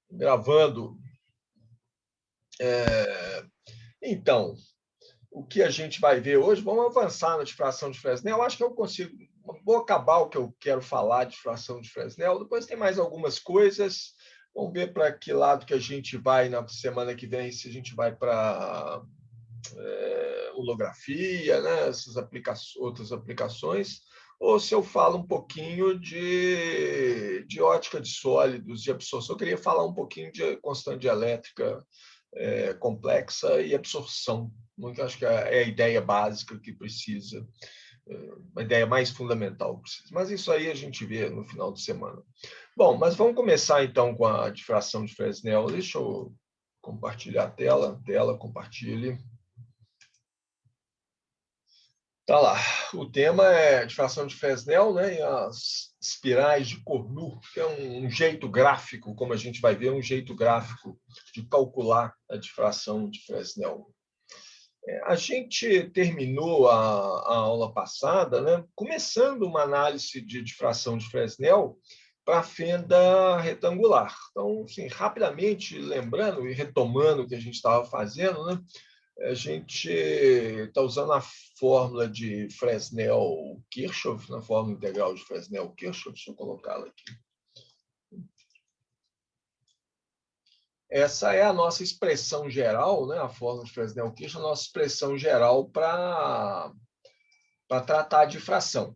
Gravando. Então, o que a gente vai ver hoje, vamos avançar na difração de Fresnel. Acho que eu consigo, vou acabar o que eu quero falar de difração de Fresnel. Depois tem mais algumas coisas. Vamos ver para que lado que a gente vai na semana que vem, se a gente vai para holografia, né? Essas outras aplicações, ou se eu falo um pouquinho de ótica de sólidos, de absorção. Eu queria falar um pouquinho de constante elétrica complexa e absorção. Eu acho que é a ideia básica que precisa, uma ideia mais fundamental que precisa. Mas isso aí a gente vê no final de semana. Bom, mas vamos começar então com a difração de Fresnel. Deixa eu compartilhar a tela, compartilhe. Tá lá. O tema é difração de Fresnel, né, e as espirais de Cournot, que é um jeito gráfico, como a gente vai ver, um jeito gráfico de calcular a difração de Fresnel. A gente terminou a aula passada, né, começando uma análise de difração de Fresnel para a fenda retangular. Então, assim, rapidamente lembrando e retomando o que a gente estava fazendo, né, a gente está usando a fórmula de Fresnel-Kirchhoff, na fórmula integral de Fresnel-Kirchhoff. Deixa eu colocá-la aqui. Essa é a nossa expressão geral, né? A fórmula de Fresnel-Kirchhoff, a nossa expressão geral para tratar a difração.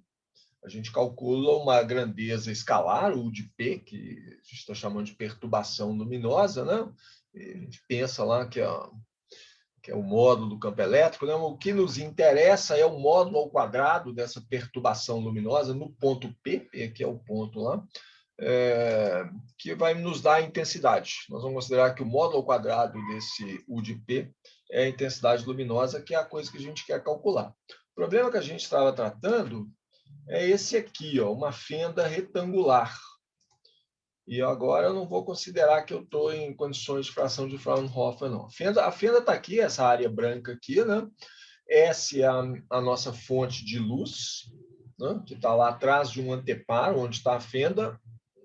A gente calcula uma grandeza escalar, U de P, que a gente está chamando de perturbação luminosa, né? E a gente pensa lá que é o módulo do campo elétrico, né? O que nos interessa é o módulo ao quadrado dessa perturbação luminosa no ponto P, que é o ponto lá, que vai nos dar a intensidade. Nós vamos considerar que o módulo ao quadrado desse U de P é a intensidade luminosa, que é a coisa que a gente quer calcular. O problema que a gente estava tratando é esse aqui, ó, uma fenda retangular. E agora eu não vou considerar que eu estou em condições de fração de Fraunhofer, não. A fenda está aqui, essa área branca aqui, né? Essa é a nossa fonte de luz, né? Que está lá atrás de um anteparo, onde está a fenda.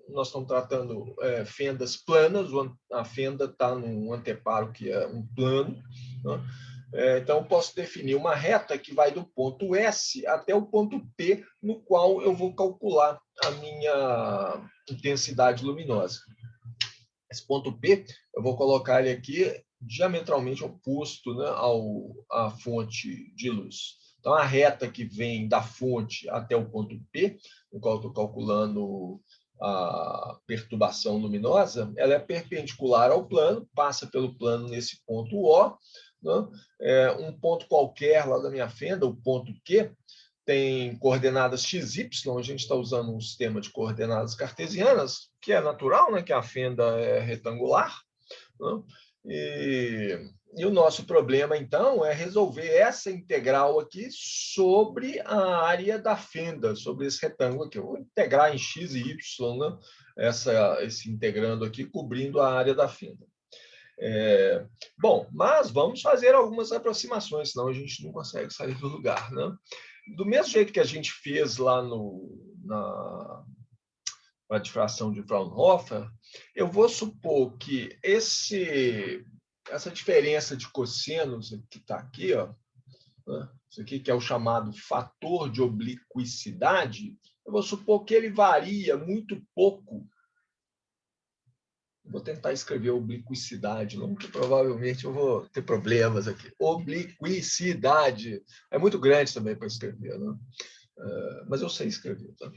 Nós estamos tratando fendas planas, a fenda está num anteparo que é um plano, né? Então, eu posso definir uma reta que vai do ponto S até o ponto P, no qual eu vou calcular a minha intensidade luminosa. Esse ponto P, eu vou colocar ele aqui diametralmente oposto, né, à fonte de luz. Então, a reta que vem da fonte até o ponto P, no qual eu estou calculando a perturbação luminosa, ela é perpendicular ao plano, passa pelo plano nesse ponto O, né? Um ponto qualquer lá da minha fenda, o ponto Q, tem coordenadas x, y, a gente está usando um sistema de coordenadas cartesianas, que é natural, né, que a fenda é retangular, né? E o nosso problema, então, é resolver essa integral aqui sobre a área da fenda, sobre esse retângulo aqui. Eu vou integrar em x e y, né, esse integrando aqui, cobrindo a área da fenda. Bom, mas vamos fazer algumas aproximações, senão a gente não consegue sair do lugar, né? Do mesmo jeito que a gente fez lá na difração de Fraunhofer, eu vou supor que essa diferença de cossenos que está aqui, ó, né, isso aqui que é o chamado fator de obliquicidade, eu vou supor que ele varia muito pouco. Vou tentar escrever obliquicidade, não, porque provavelmente eu vou ter problemas aqui. Obliquicidade. É muito grande também para escrever, né? Mas eu sei escrever. Tá?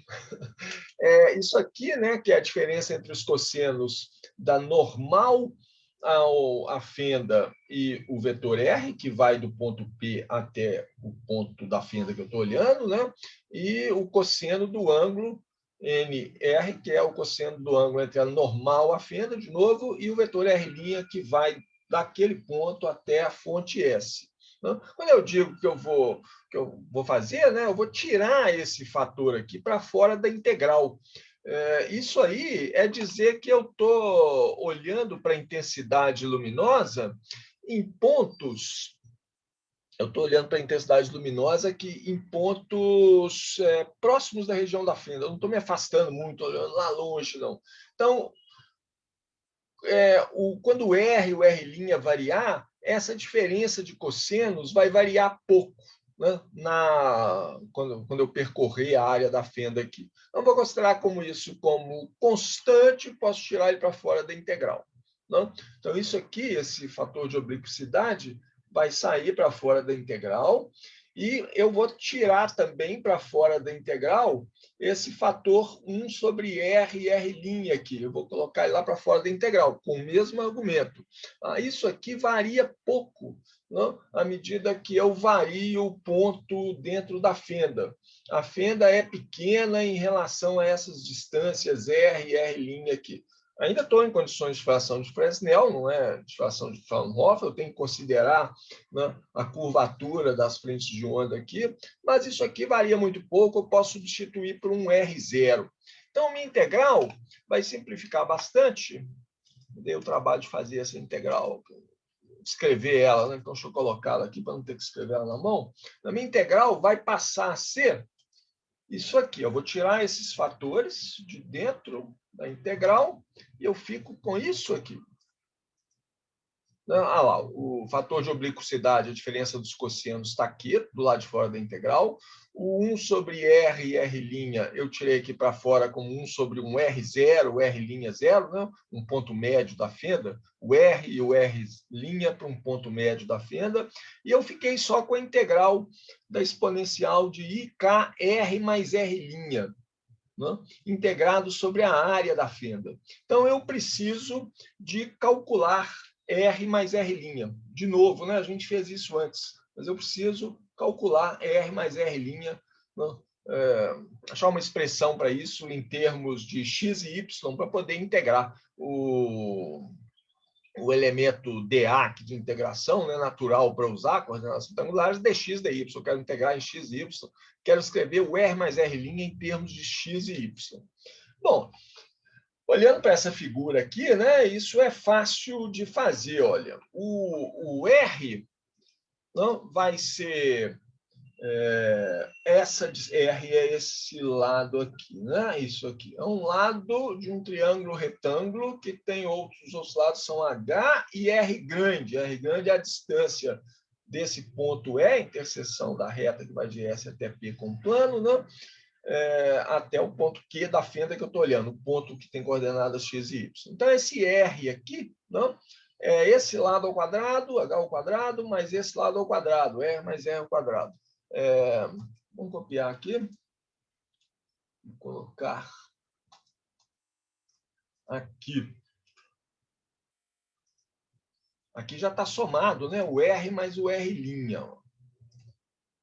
Isso aqui, né, que é a diferença entre os cossenos da normal à fenda e o vetor R, que vai do ponto P até o ponto da fenda que eu estou olhando, né? E o cosseno do ângulo NR, que é o cosseno do ângulo entre a normal, a fenda, de novo, e o vetor R', que vai daquele ponto até a fonte S. Quando eu digo que eu vou fazer, né, eu vou tirar esse fator aqui para fora da integral. Isso aí é dizer que eu estou olhando para a intensidade luminosa em pontos. Eu estou olhando para a intensidade luminosa em pontos próximos da região da fenda. Eu não estou me afastando muito, olhando lá longe, não. Então, quando o R e o R' variar, essa diferença de cossenos vai variar pouco, né? Quando eu percorrer a área da fenda aqui. Então, vou considerar isso como constante, posso tirar ele para fora da integral. Né? Então, isso aqui, esse fator de obliquosidade, vai sair para fora da integral, e eu vou tirar também para fora da integral esse fator 1 sobre R e R' aqui. Eu vou colocar ele lá para fora da integral, com o mesmo argumento. Isso aqui varia pouco, né, à medida que eu vario o ponto dentro da fenda. A fenda é pequena em relação a essas distâncias R e R' aqui. Ainda estou em condições de fração de Fresnel, não é de fração de Fraunhofer, eu tenho que considerar, né, a curvatura das frentes de onda aqui, mas isso aqui varia muito pouco, eu posso substituir por um R0. Então, minha integral vai simplificar bastante. Me dei o trabalho de fazer essa integral, escrever ela, né? Então, deixa eu colocar ela aqui para não ter que escrever ela na mão. A minha integral vai passar a ser isso aqui. Eu vou tirar esses fatores de dentro da integral e eu fico com isso aqui. Lá, o fator de obliquosidade, a diferença dos cossenos está aqui, do lado de fora da integral. O 1 sobre R e R', eu tirei aqui para fora como 1 sobre um R0, o R' zero, né? Um ponto médio da fenda. O R e o R' para um ponto médio da fenda. E eu fiquei só com a integral da exponencial de IKR mais R', né? Integrado sobre a área da fenda. Então, eu preciso de calcular R mais R'. De novo, né? A gente fez isso antes, mas eu preciso calcular R mais R', né? Achar uma expressão para isso em termos de x e y para poder integrar o elemento dA aqui de integração, né, natural para usar coordenadas retangulares, dx, dy. Eu quero integrar em x e y, quero escrever o R mais R' em termos de x e y. Bom, olhando para essa figura aqui, né, isso é fácil de fazer. Olha, o R não vai ser essa R é esse lado aqui, né? Isso aqui é um lado de um triângulo retângulo que tem outros lados, são H e R grande. R grande é a distância desse ponto E, a interseção da reta que vai de S até P com o plano, né? Até o ponto Q da fenda que eu estou olhando, o ponto que tem coordenadas x e y. Então, esse R aqui, não, é esse lado ao quadrado, H ao quadrado, mais esse lado ao quadrado, R mais R ao quadrado. Vamos copiar aqui. Vou colocar aqui. Aqui já está somado, né? O R mais o R'.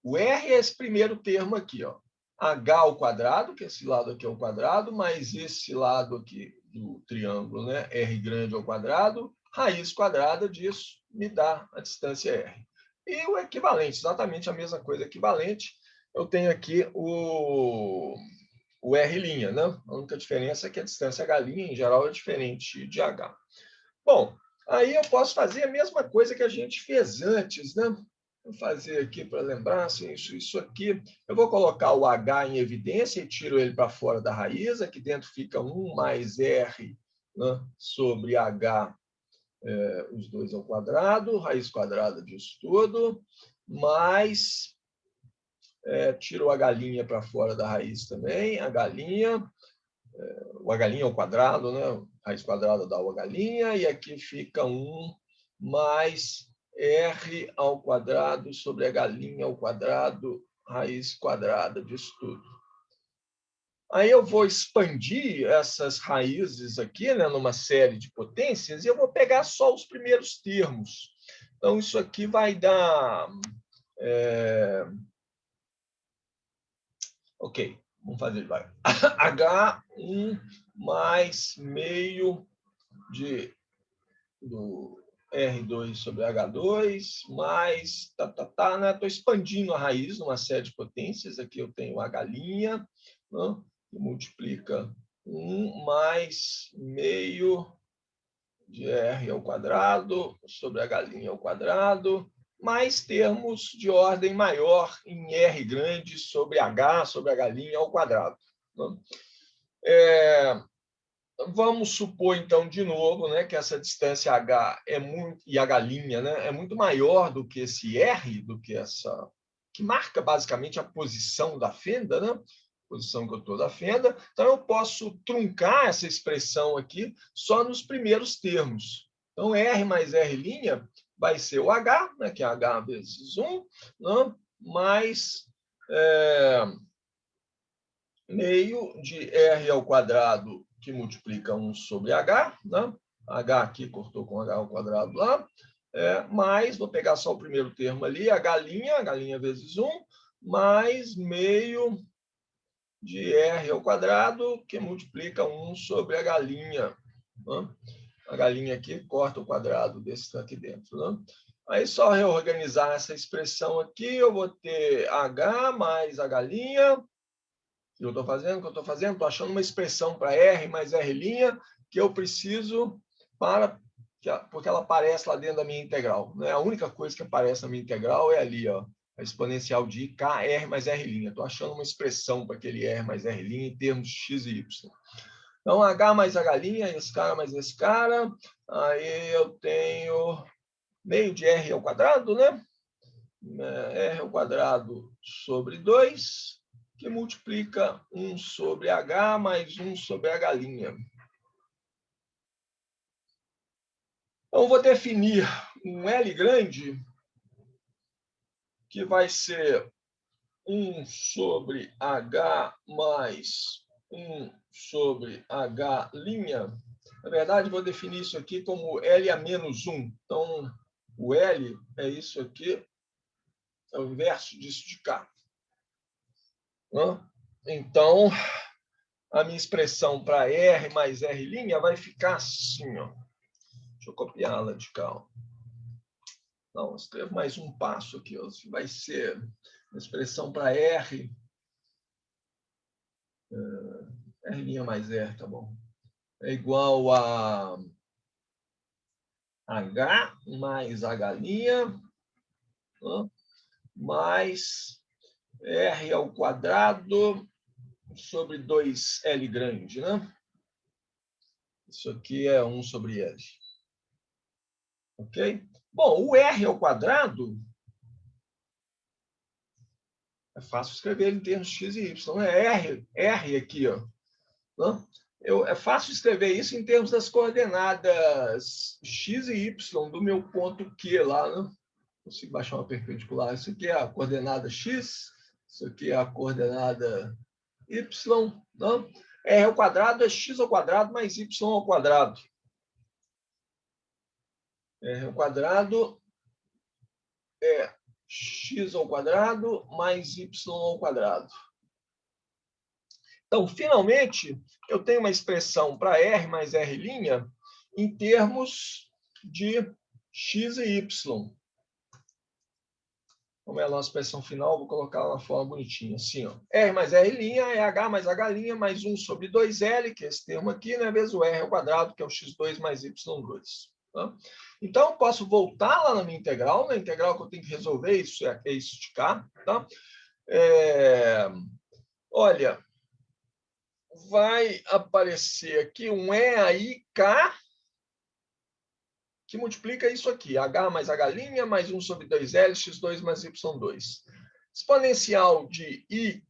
O R é esse primeiro termo aqui, ó. H ao quadrado, que esse lado aqui é o quadrado, mais esse lado aqui do triângulo, né? R grande ao quadrado, raiz quadrada disso me dá a distância R. E o equivalente, exatamente a mesma coisa, equivalente, eu tenho aqui o R', né? A única diferença é que a distância H', em geral, é diferente de H. Bom, aí eu posso fazer a mesma coisa que a gente fez antes, né? Vou fazer aqui para lembrar, assim, isso aqui. Eu vou colocar o H em evidência e tiro ele para fora da raiz. Aqui dentro fica 1 mais R, né, sobre H, os dois ao quadrado, raiz quadrada disso tudo, mais... tiro a galinha para fora da raiz também, a galinha, o H' ao quadrado, né? Raiz quadrada dá o H', e aqui fica 1 mais R ao quadrado sobre H' ao quadrado, raiz quadrada disso tudo. Aí eu vou expandir essas raízes aqui, né, numa série de potências, e eu vou pegar só os primeiros termos. Então, isso aqui vai dar... Ok, vamos fazer devagar. H1 mais meio do R2 sobre H2, mais... né? Estou expandindo a raiz numa série de potências. Aqui eu tenho H', né? Que multiplica 1 mais meio de R ao quadrado sobre H' ao quadrado, mais termos de ordem maior em R grande sobre H H' ao quadrado. Vamos supor, então, de novo, né, que essa distância H é muito, e H', né, é muito maior do que esse R, do que essa, que marca basicamente a posição da fenda, né? Posição que eu estou da fenda. Então, eu posso truncar essa expressão aqui só nos primeiros termos. Então, R mais R' vai ser o H, né, que é H vezes 1, né, mais meio de R ao quadrado, que multiplica 1 sobre H, né? H aqui cortou com H ao quadrado lá, mais, vou pegar só o primeiro termo ali, H' vezes 1, mais meio de R ao quadrado, que multiplica 1 sobre H'. Né? H' aqui corta o quadrado desse aqui dentro. Né? Aí, só reorganizar essa expressão aqui, eu vou ter H mais H', que eu estou fazendo, estou achando uma expressão para R mais R', que eu preciso porque ela aparece lá dentro da minha integral. Né? A única coisa que aparece na minha integral é ali, ó, a exponencial de I, K, R mais R'. Estou achando uma expressão para aquele R mais R' em termos de X e Y. Então, H mais H', esse cara mais esse cara, aí eu tenho meio de R ao quadrado, né? R ao quadrado sobre 2, que multiplica 1 sobre H mais 1 sobre H'. Então, vou definir um L grande, que vai ser 1 sobre H mais 1 sobre H'. Na verdade, vou definir isso aqui como L a menos 1. Então, o L é isso aqui, é o inverso disso de cá. Então, a minha expressão para R mais R' vai ficar assim. Ó. Deixa eu copiá-la de cá. Não, escrevo mais um passo aqui. Ó. Vai ser a expressão para R. R' mais R, tá bom. É igual a H mais H', mais R ao quadrado sobre 2L grande, né? Isso aqui é 1 sobre L. Ok? Bom, o R ao quadrado é fácil escrever em termos de x e y. R aqui, ó. É fácil escrever isso em termos das coordenadas x e y do meu ponto Q lá. Né? Consigo baixar uma perpendicular. Isso aqui é a coordenada x, isso aqui é a coordenada y. Não? R ao quadrado é x ao quadrado mais y ao quadrado. R ao quadrado é x ao quadrado mais y ao quadrado. Então, finalmente, eu tenho uma expressão para R mais R' em termos de x e y. Como é a nossa expressão final, vou colocar ela na forma bonitinha. Assim, ó. R mais R' é H mais H' mais 1 sobre 2L, que é esse termo aqui, né, vezes o R ao quadrado, que é o x2 mais y2. Tá? Então, eu posso voltar lá na minha integral. Na integral que eu tenho que resolver, isso é isso de cá. Tá? Olha, vai aparecer aqui um E aí, K, que multiplica isso aqui, H mais H' mais 1 sobre 2L, x2 mais y2. Exponencial de IK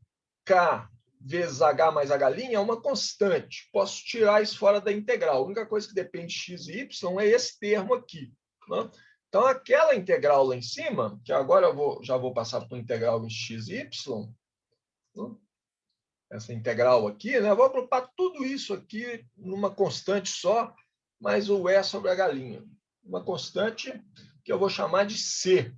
vezes H mais H' é uma constante. Posso tirar isso fora da integral. A única coisa que depende de x e y é esse termo aqui. Né? Então, aquela integral lá em cima, que agora eu já vou passar para a integral em x e y, né? Essa integral aqui, né? Eu vou agrupar tudo isso aqui numa constante só, mais o E sobre H'. Uma constante que eu vou chamar de C.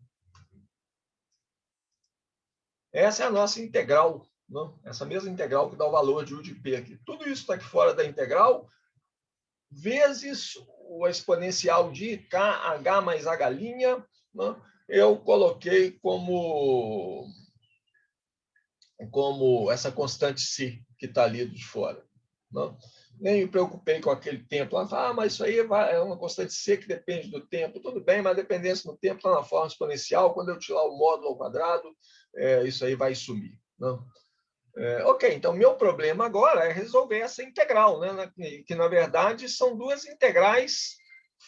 Essa é a nossa integral, né? Essa mesma integral que dá o valor de U de P aqui. Tudo isso está aqui fora da integral, vezes o exponencial de KH mais H', né? Eu coloquei como essa constante C que está ali de fora. Não? Nem me preocupei com aquele tempo. Mas isso aí é uma constante C que depende do tempo. Tudo bem, mas a dependência no tempo está na forma exponencial. Quando eu tirar o módulo ao quadrado, isso aí vai sumir. Não? Ok, então meu problema agora é resolver essa integral, né? Que na verdade são duas integrais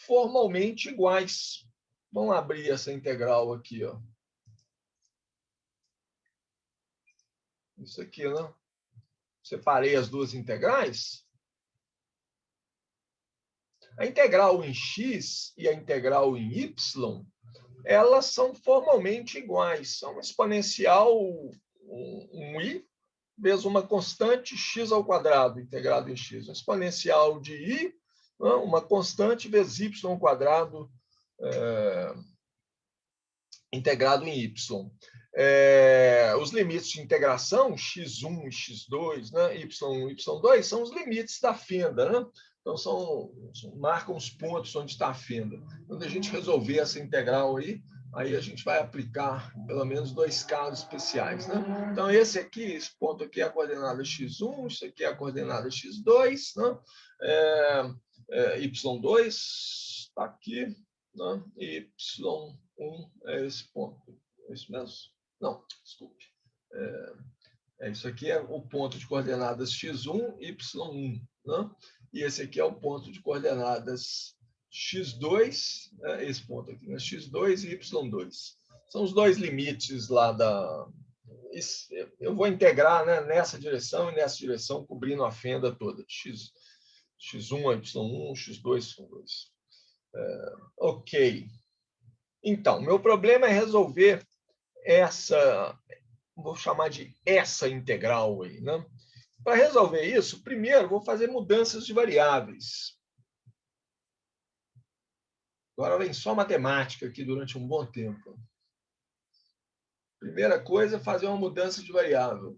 formalmente iguais. Vamos abrir essa integral aqui, ó. Isso aqui, né? Separei as duas integrais. A integral em x e a integral em y, elas são formalmente iguais. São uma exponencial um i vezes uma constante x ao quadrado integrado em x. Uma exponencial de i, uma constante vezes y ao quadrado integrado em y. Os limites de integração, x1 e x2, né, y1 e y2, são os limites da fenda. Né? Então, marcam os pontos onde está a fenda. Quando a gente resolver essa integral aí a gente vai aplicar pelo menos dois casos especiais. Né? Então, esse ponto aqui é a coordenada x1, isso aqui é a coordenada x2, né? Y2 está aqui, né? E y1 é esse ponto. É isso mesmo? Não, desculpe. Isso aqui é o ponto de coordenadas x1 e y1. Né? E esse aqui é o ponto de coordenadas x2, esse ponto aqui, né? x2 e y2. São os dois limites lá da... Eu vou integrar, né, nessa direção e nessa direção, cobrindo a fenda toda. x1, y1, x2, y2. Ok. Então, meu problema é resolver essa, vou chamar de essa integral aí, né? Para resolver isso, primeiro vou fazer mudanças de variáveis. Agora vem só matemática aqui durante um bom tempo. Primeira coisa é fazer uma mudança de variável.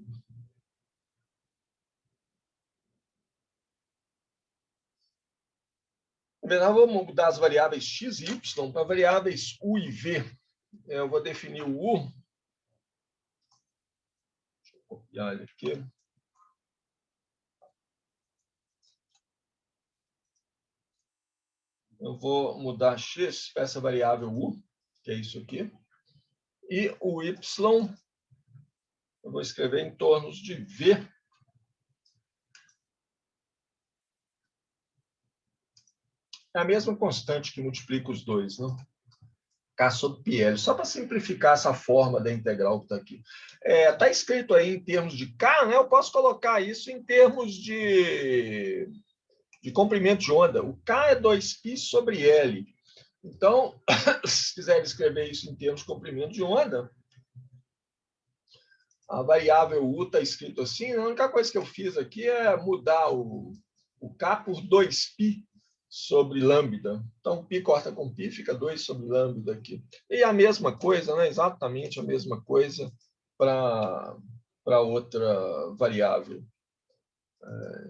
Nós vamos mudar as variáveis x e y para variáveis u e v. Eu vou definir o u. Deixa eu copiar ele aqui. Eu vou mudar x para essa variável u, que é isso aqui. E o y, eu vou escrever em torno de v. É a mesma constante que multiplica os dois, né? K sobre πL. Só para simplificar essa forma da integral que está aqui. Está escrito aí em termos de K, né? Eu posso colocar isso em termos de comprimento de onda. O K é 2π sobre L. Então, se quiser escrever isso em termos de comprimento de onda, a variável U está escrito assim. A única coisa que eu fiz aqui é mudar o K por 2π sobre lambda. Então, π corta com π, fica 2 sobre lambda aqui. E a mesma coisa, né? Exatamente a mesma coisa para outra variável.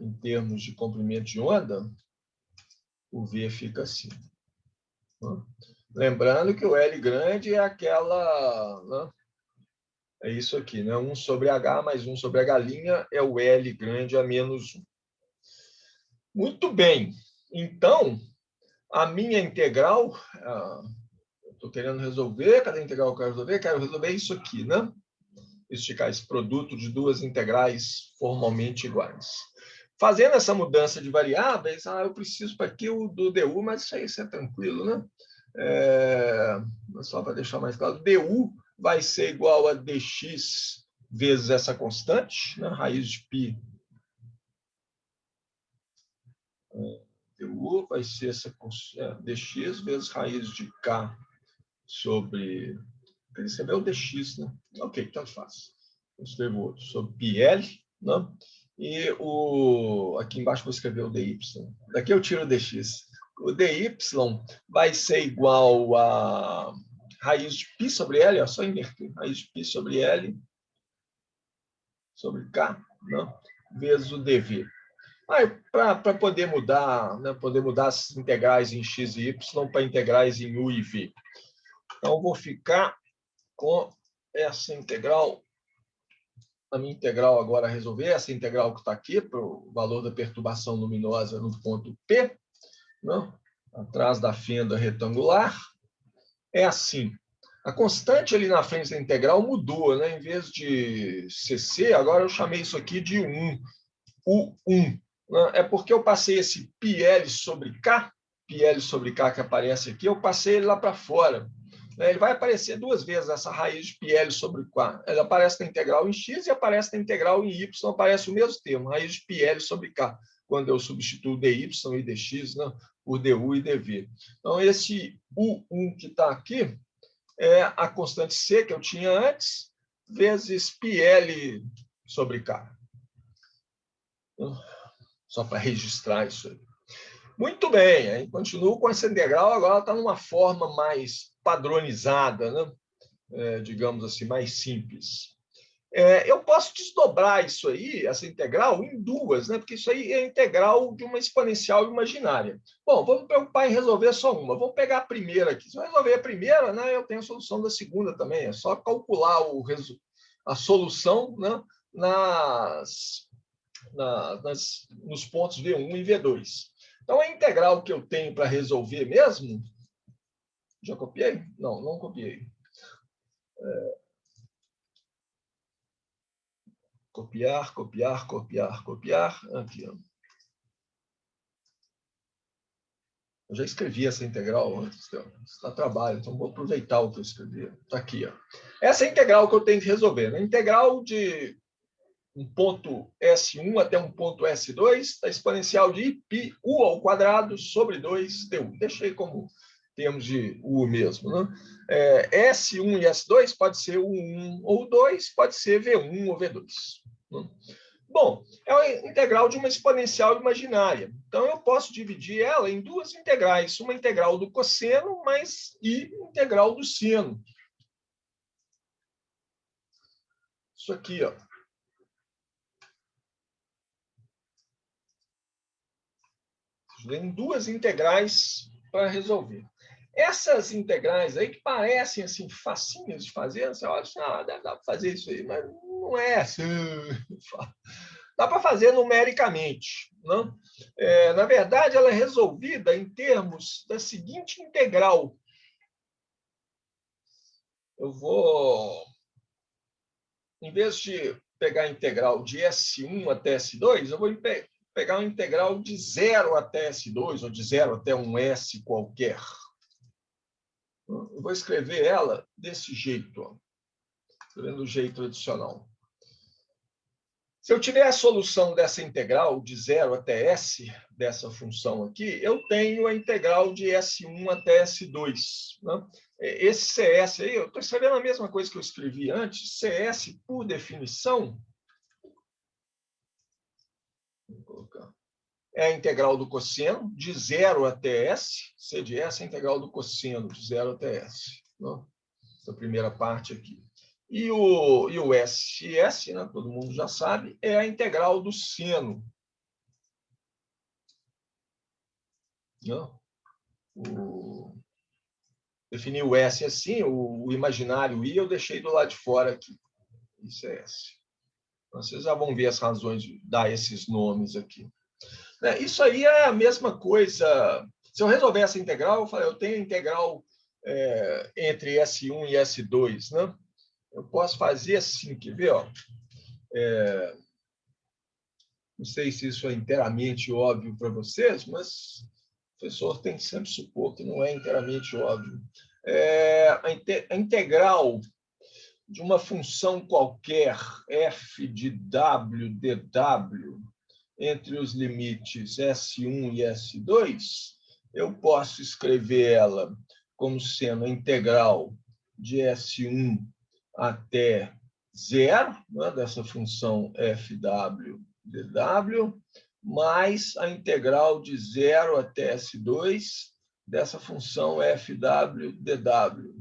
Em termos de comprimento de onda, o V fica assim. Lembrando que o L grande é aquela... Né? É isso aqui, né? 1 sobre H mais 1 sobre H' é o L grande a menos 1. Muito bem. Então, a minha integral, estou querendo resolver, cadê a integral que eu quero resolver? Quero resolver isso aqui, né? Esticar esse produto de duas integrais formalmente iguais. Fazendo essa mudança de variáveis, eu preciso para aqui o do du, mas isso é tranquilo, né? Só para deixar mais claro, du vai ser igual a dx vezes essa constante, né? Raiz de π. Du vai ser essa dx vezes raiz de k sobre... Ele escreveu dx, né? Ok, tanto faz. Eu escrevo outro sobre πl, né? E aqui embaixo vou escrever o dy. Daqui eu tiro o dx. O dy vai ser igual a raiz de π sobre L, ó, só inverter. Raiz de π sobre L sobre K, né? Vezes o dv. Para poder mudar, né? Poder mudar as integrais em x e y para integrais em u e v. Então, eu vou ficar com essa integral. A minha integral agora resolver, essa integral que está aqui, para o valor da perturbação luminosa no ponto P, né? Atrás da fenda retangular, é assim. A constante ali na frente da integral mudou, né? Em vez de CC, agora eu chamei isso aqui de 1, U1. Né? É porque eu passei esse πl sobre K que aparece aqui, eu passei ele lá para fora. Ele vai aparecer duas vezes, essa raiz de πl sobre K. Ele aparece na integral em x e aparece na integral em y, aparece o mesmo termo, raiz de πl sobre K, quando eu substituo dy e dx, né, por du e dv. Então, esse U1 que está aqui é a constante C que eu tinha antes, vezes πl sobre K. Só para registrar isso aí. Muito bem, aí continuo com essa integral, agora está numa forma mais padronizada, né? Digamos assim, mais simples. Eu posso desdobrar isso aí, essa integral, em duas, né? Porque isso aí é a integral de uma exponencial imaginária. Bom, vamos me preocupar em resolver só uma. Vou pegar a primeira aqui. Se eu resolver a primeira, né, eu tenho a solução da segunda também. É só calcular a solução, né, nos pontos V1 e V2. Então, a integral que eu tenho para resolver mesmo... Já copiei? Não, não copiei. Copiar, copiar, copiar, copiar. Aqui, ó. Eu já escrevi essa integral antes, está trabalho, então vou aproveitar o que eu escrevi. Está aqui, ó. Essa é a integral que eu tenho que resolver. Né? Integral de um ponto S1 até um ponto S2, da exponencial de π u ao quadrado sobre 2 du. Deixei como termos de u mesmo. Né? S1 e S2 pode ser U1 ou 2, pode ser V1 ou V2. Né? Bom, é a integral de uma exponencial imaginária. Então, eu posso dividir ela em duas integrais. Uma integral do cosseno e integral do seno. Isso aqui, ó. Em duas integrais para resolver. Essas integrais aí que parecem assim facinhas de fazer, você olha assim, dá para fazer isso aí, mas não é assim. Dá para fazer numericamente. Não? Na verdade, ela é resolvida em termos da seguinte integral. Eu vou, em vez de pegar a integral de S1 até S2, eu vou pegar uma integral de 0 até S2, ou de 0 até um S qualquer. Eu vou escrever ela desse jeito, ó, escrevendo do jeito tradicional. Se eu tiver a solução dessa integral de 0 até S, dessa função aqui, eu tenho a integral de S1 até S2. Né? Esse CS aí, eu estou escrevendo a mesma coisa que eu escrevi antes. CS, por definição, vou colocar, é a integral do cosseno de 0 até S. C de S é a integral do cosseno de 0 até S. Né? Essa primeira parte aqui. E o SS, né, todo mundo já sabe, é a integral do seno. Defini o S assim, o imaginário I eu deixei do lado de fora aqui. Isso é S. Então, vocês já vão ver as razões de dar esses nomes aqui. Isso aí é a mesma coisa. Se eu resolver essa integral, eu tenho a integral entre S1 e S2, né? Eu posso fazer assim, quer ver? Ó? Não sei se isso é inteiramente óbvio para vocês, mas o professor tem que sempre supor que não é inteiramente óbvio. A integral de uma função qualquer, f de w dw, entre os limites S1 e S2, eu posso escrever ela como sendo a integral de S1 até 0, né, dessa função fw dw, mais a integral de 0 até S2 dessa função fw dw.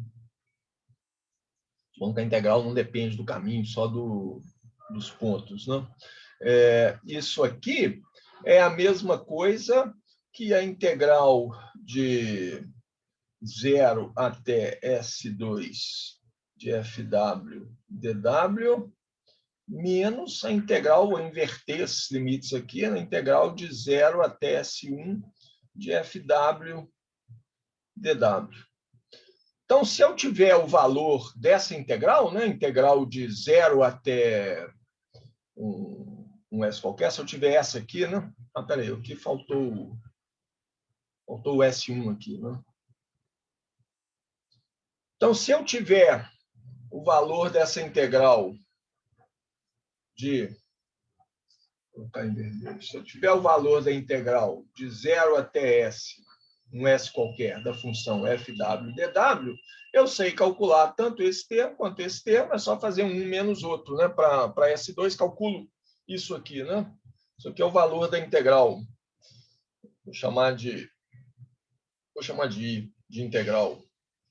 Bom, que a integral não depende do caminho, só dos pontos. Né? Isso aqui é a mesma coisa que a integral de 0 até S2 de fw dw, menos a integral, vou inverter esses limites aqui, a integral de 0 até S1 de fw dw. Então, se eu tiver o valor dessa integral, né, integral de 0 até um S qualquer, se eu tiver essa aqui, né? Ah, peraí, aqui faltou o S1 aqui, né? Então, se eu tiver o valor dessa integral de... Vou colocar em vermelho. Se eu tiver o valor da integral de 0 até S, um S qualquer, da função FWDW, eu sei calcular tanto esse termo quanto esse termo, é só fazer um menos outro, né? Para S2, calculo isso aqui, né? Isso aqui é o valor da integral. Vou chamar de I de integral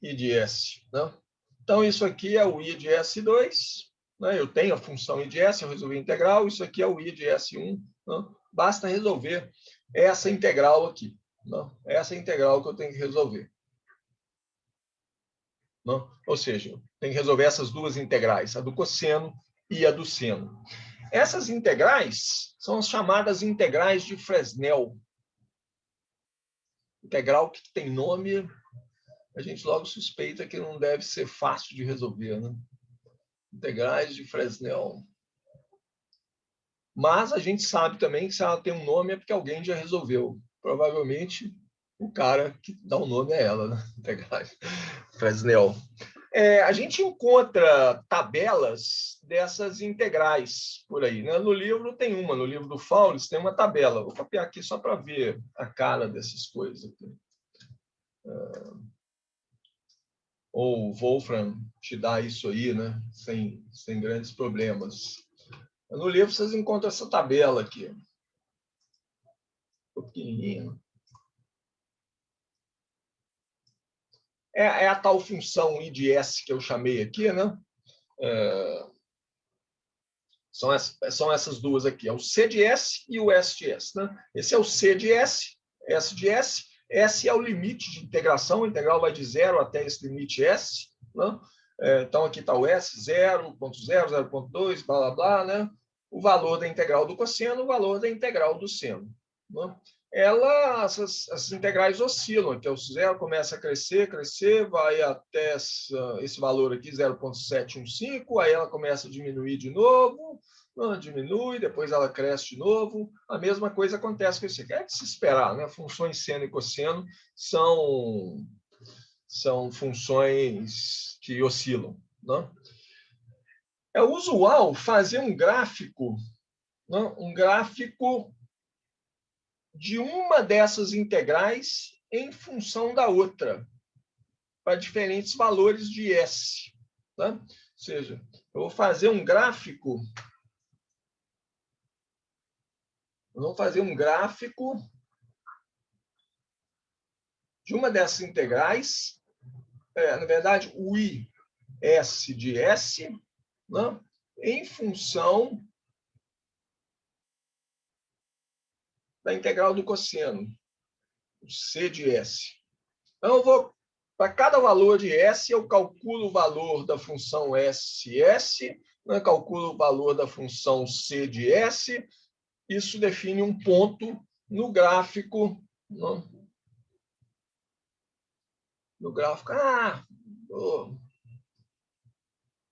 I de S, né? Então, isso aqui é o I de S2, né? Eu tenho a função I de S, eu resolvi a integral, isso aqui é o I de S1, né? Basta resolver essa integral aqui. Não, essa é a integral que eu tenho que resolver. Não? Ou seja, tem que resolver essas duas integrais, a do cosseno e a do seno. Essas integrais são as chamadas integrais de Fresnel. Integral que tem nome, a gente logo suspeita que não deve ser fácil de resolver, né? Integrais de Fresnel. Mas a gente sabe também que se ela tem um nome é porque alguém já resolveu. Provavelmente o cara que dá o nome é ela, né? Integrais Fresnel. A gente encontra tabelas dessas integrais por aí, né? No livro tem uma, no livro do Faules tem uma tabela. Vou copiar aqui só para ver a cara dessas coisas aqui. Ou o Wolfram te dá isso aí, né? Sem grandes problemas. No livro vocês encontram essa tabela aqui. Pequenininha. É a tal função I de S que eu chamei aqui, né? São essas duas aqui, é o C de S e o S de S. Né? Esse é o C de S, S de S. S é o limite de integração, a integral vai de 0 até esse limite S. Né? Então, aqui está o S, 0.0, 0.2, blá, blá, blá. Né? O valor da integral do cosseno, o valor da integral do seno. Né? Essas integrais oscilam, então o 0 começa a crescer, vai até esse valor aqui, 0.715, aí ela começa a diminuir de novo, diminui, depois ela cresce de novo. A mesma coisa acontece com isso aqui. É de se esperar, né? Funções seno e cosseno são funções que oscilam. Né? É usual fazer um gráfico, né? Um gráfico de uma dessas integrais em função da outra, para diferentes valores de S. Tá? Ou seja, eu vou fazer um gráfico. De uma dessas integrais, na verdade, o IS de S, né, em função da integral do cosseno, o C de S. Então, eu vou, para cada valor de S, eu calculo o valor da função SS, né, calculo o valor da função C de S, isso define um ponto no gráfico. Né? No gráfico, eu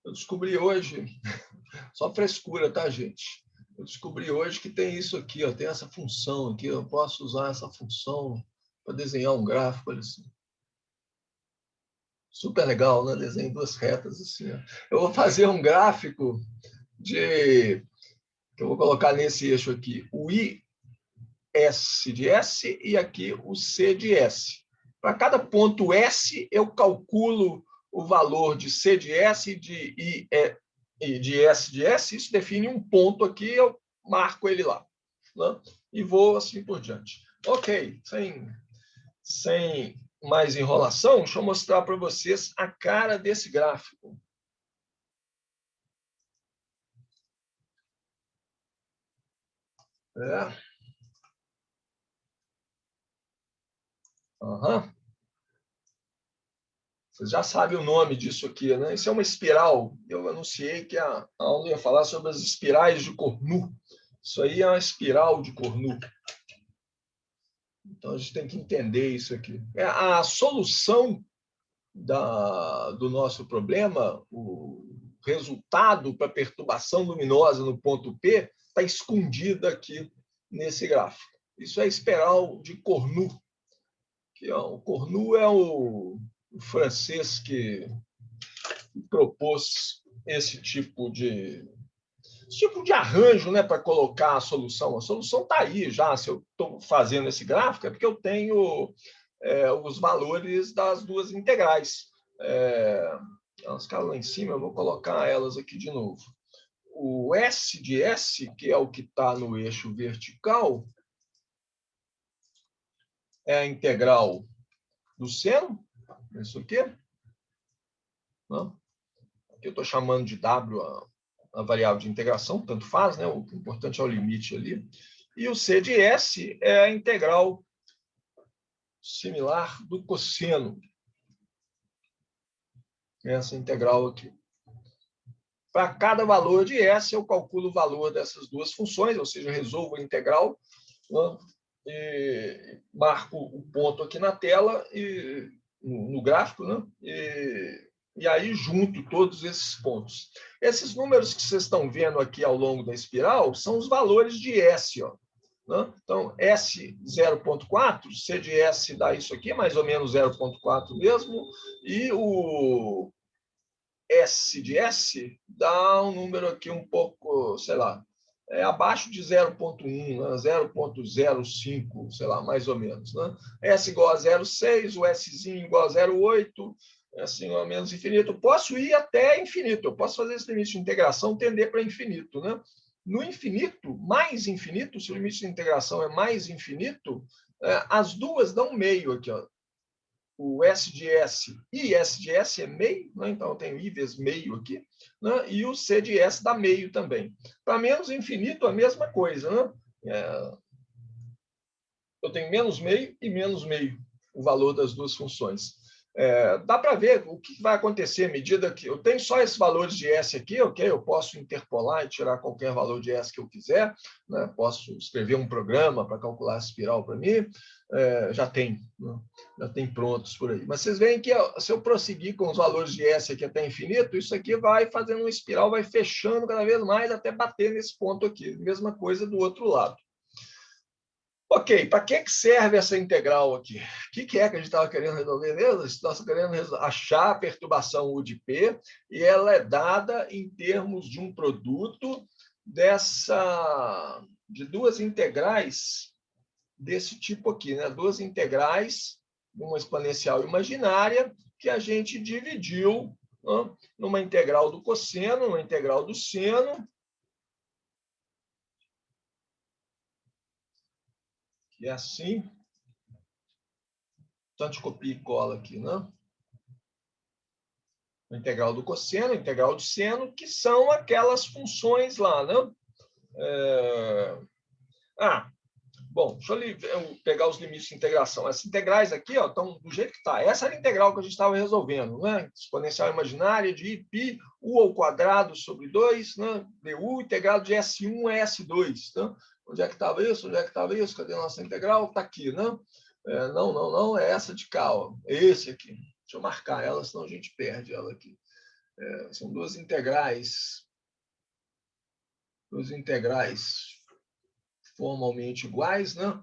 descobri hoje, só frescura, tá, gente? Eu descobri hoje que tem isso aqui, ó, tem essa função aqui, eu posso usar essa função para desenhar um gráfico, olha assim. Super legal, né? Desenho duas retas assim. Ó. Eu vou fazer um gráfico que eu vou colocar nesse eixo aqui, o IS de S e aqui o C de S. Para cada ponto S, eu calculo o valor de C de S e de S de S, isso define um ponto aqui, eu marco ele lá. Né? E vou assim por diante. Ok, sem mais enrolação, deixa eu mostrar para vocês a cara desse gráfico. Uhum. Vocês já sabem o nome disso aqui, né? Isso é uma espiral. Eu anunciei que a aula ia falar sobre as espirais de Cournot. Isso aí é uma espiral de Cournot. Então, a gente tem que entender isso aqui. A solução do nosso problema, o resultado para perturbação luminosa no ponto P está escondido aqui nesse gráfico. Isso é espiral de Cornu. O Cornu é o francês que propôs esse tipo de arranjo, né, para colocar a solução. A solução está aí já. Se eu estou fazendo esse gráfico, é porque eu tenho os valores das duas integrais. Elas ficaram lá em cima, eu vou colocar elas aqui de novo. O S de S, que é o que está no eixo vertical, é a integral do seno, isso aqui. Não? Aqui eu estou chamando de W a variável de integração, tanto faz, né? O importante é o limite ali. E o C de S é a integral similar do cosseno. Essa integral aqui. Para cada valor de S, eu calculo o valor dessas duas funções, ou seja, resolvo a integral, né? E marco o ponto aqui na tela, no gráfico, né? E aí junto todos esses pontos. Esses números que vocês estão vendo aqui ao longo da espiral são os valores de S. Ó, né? Então, S 0,4, C de S dá isso aqui, mais ou menos 0,4 mesmo, e o S de S dá um número aqui um pouco, sei lá, abaixo de 0,1, né? 0,05, sei lá, mais ou menos. Né? S igual a 0,6, o Szinho igual a 0,8, assim, ou menos infinito. Eu posso ir até infinito, eu posso fazer esse limite de integração tender para infinito. Né? No infinito, mais infinito, se o limite de integração é mais infinito, as duas dão meio aqui, ó. O S de S e S de S é meio, né? Então eu tenho I vezes meio aqui, né? E o C de S dá meio também. Para menos infinito, a mesma coisa. Né? Eu tenho menos meio e menos meio, o valor das duas funções. Dá para ver o que vai acontecer à medida que eu tenho só esses valores de S aqui, ok? Eu posso interpolar e tirar qualquer valor de S que eu quiser, né? Posso escrever um programa para calcular a espiral para mim, já tem, né? Já tem prontos por aí. Mas vocês veem que se eu prosseguir com os valores de S aqui até infinito, isso aqui vai fazendo uma espiral, vai fechando cada vez mais até bater nesse ponto aqui. Mesma coisa do outro lado. Ok, para que serve essa integral aqui? O que é que a gente estava querendo resolver mesmo? Nós querendo achar a perturbação U de P, e ela é dada em termos de um produto de duas integrais desse tipo aqui, né? Duas integrais, uma exponencial imaginária, que a gente dividiu, né, numa integral do cosseno, numa integral do seno, que é assim. Então, a gente copia e cola aqui, né? A integral do cosseno, a integral do seno, que são aquelas funções lá, né? Bom, deixa eu pegar os limites de integração. Essas integrais aqui estão do jeito que está. Essa era a integral que a gente estava resolvendo, né? Exponencial imaginária de π, u ao quadrado sobre 2, né? du, integrado de S1 a S2. Né? Onde é que estava isso? Onde é que estava isso? Cadê a nossa integral? Está aqui, né? Não, é essa de cá, ó. Esse aqui. Deixa eu marcar ela, senão a gente perde ela aqui. São duas integrais formalmente iguais, né?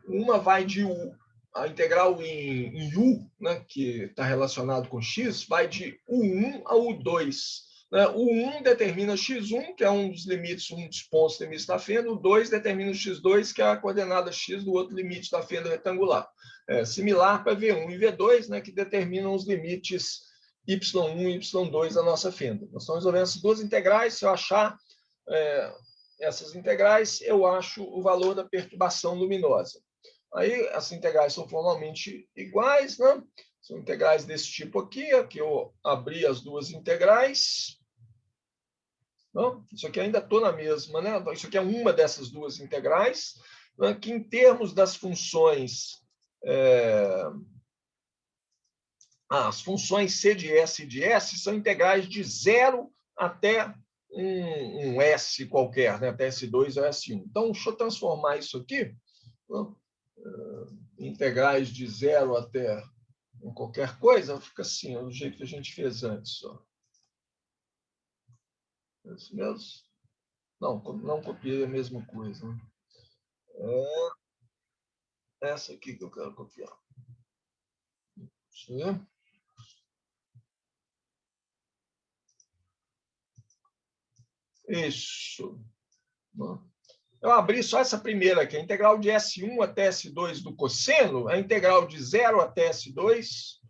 Uma vai de U, a integral em U, né, que está relacionado com X, vai de U1 a U2. Né? U1 determina X1, que é um dos limites, um dos pontos do limite da fenda, o 2 determina o X2, que é a coordenada X do outro limite da fenda retangular. Similar para V1 e V2, né, que determinam os limites Y1 e Y2 da nossa fenda. Nós estamos resolvendo essas duas integrais. Se eu achar essas integrais, eu acho o valor da perturbação luminosa. Aí as integrais são formalmente iguais, né? São integrais desse tipo aqui eu abri as duas integrais. Não? Isso aqui ainda estou na mesma, né? Isso aqui é uma dessas duas integrais, né? Que em termos das funções, as funções C de S e de S são integrais de 0 até um S qualquer, né? Até S2 ou S1. Então, deixa eu transformar isso aqui, né? Integrais de 0 até qualquer coisa, fica assim, do jeito que a gente fez antes. Ó. É isso mesmo? Não copiei a mesma coisa. Né? É essa aqui que eu quero copiar. Isso. Eu abri só essa primeira aqui, a integral de S1 até S2 do cosseno, a integral de 0 até S2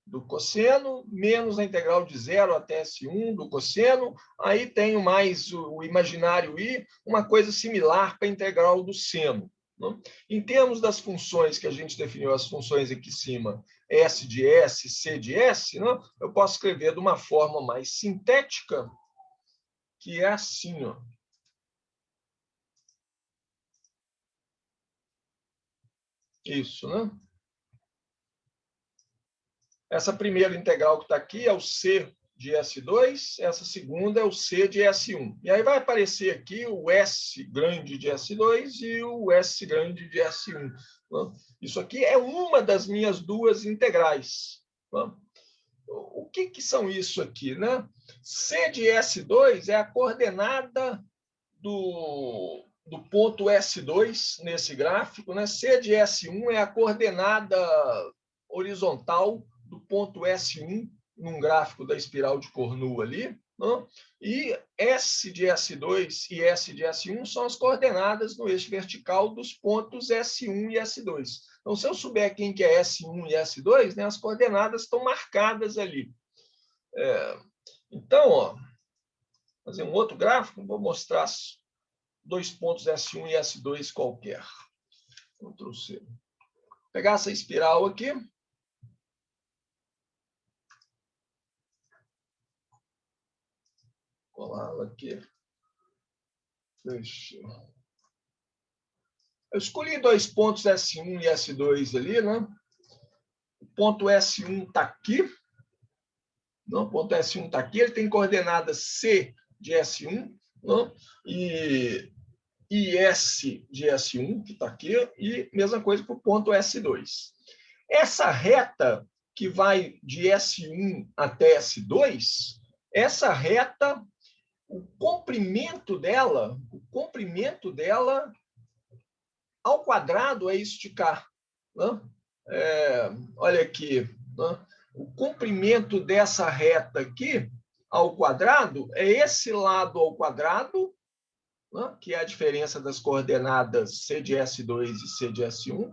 do cosseno, menos a integral de 0 até S1 do cosseno, aí tenho mais o imaginário I, uma coisa similar para a integral do seno. Né? Em termos das funções que a gente definiu, as funções aqui em cima, S de S, C de S, né? Eu posso escrever de uma forma mais sintética, que é assim, ó. Isso, né? Essa primeira integral que está aqui é o C de S2, essa segunda é o C de S1. E aí vai aparecer aqui o S grande de S2 e o S grande de S1. Isso aqui é uma das minhas duas integrais. O que são isso aqui? Né? C de S2 é a coordenada do ponto S2 nesse gráfico. Né? C de S1 é a coordenada horizontal do ponto S1 num gráfico da espiral de Cournot ali, né? E S de S2 e S de S1 são as coordenadas no eixo vertical dos pontos S1 e S2. Então, se eu souber quem que é S1 e S2, né, as coordenadas estão marcadas ali. Então, ó, fazer um outro gráfico, vou mostrar dois pontos S1 e S2 qualquer. Ctrl C. Pegar essa espiral aqui. Colá-la aqui. Deixa. Eu escolhi dois pontos S1 e S2 ali, né? O ponto S1 está aqui. Não, o ponto S1 está aqui. Ele tem coordenada C de S1, não? E S de S1, que está aqui, e mesma coisa para o ponto S2. Essa reta que vai de S1 até S2, essa reta, o comprimento dela ao quadrado é isso de cá. Né? Olha aqui. Né? O comprimento dessa reta aqui ao quadrado é esse lado ao quadrado, né? Que é a diferença das coordenadas C de S2 e C de S1,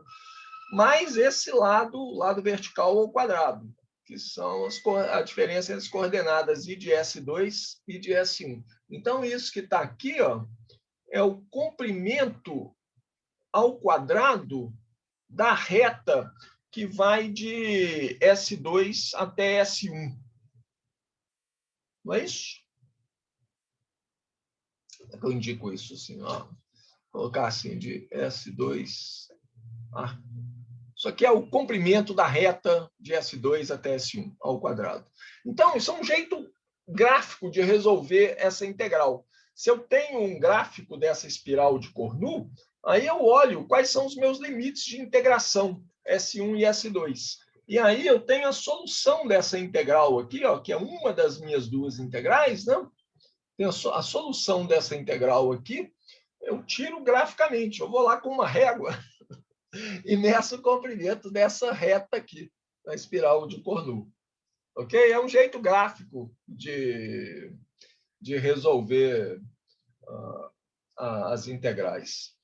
mais esse lado vertical ao quadrado, que são a diferença entre as coordenadas I de S2 e de S1. Então, isso que está aqui, ó, é o comprimento ao quadrado da reta que vai de S2 até S1. Não é isso? Eu indico isso assim, ó. Vou colocar assim, de S2 a... Isso aqui é o comprimento da reta de S2 até S1 ao quadrado. Então, isso é um jeito gráfico de resolver essa integral. Se eu tenho um gráfico dessa espiral de Cournot, aí eu olho quais são os meus limites de integração, S1 e S2. E aí eu tenho a solução dessa integral aqui, ó, que é uma das minhas duas integrais, né? Tem a solução dessa integral aqui, eu tiro graficamente. Eu vou lá com uma régua e meço o comprimento dessa reta aqui, na espiral de Cournot. Ok? É um jeito gráfico de resolver as integrais.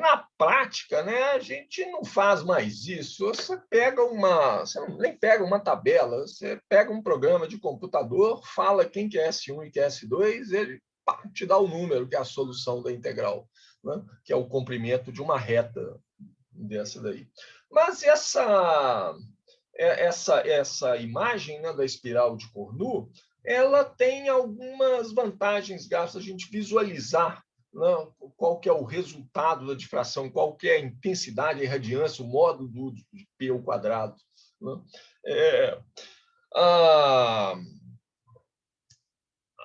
Na prática, né, a gente não faz mais isso. Você nem pega uma tabela, você pega um programa de computador, fala quem que é S1 e que é S2, ele te dá o número, que é a solução da integral, né, que é o comprimento de uma reta dessa daí. Mas essa imagem, né, da espiral de Cournot, ela tem algumas vantagens gráficas, a gente visualizar, né, qual que é o resultado da difração, qual que é a intensidade, a irradiância, o módulo de P ao quadrado. Né?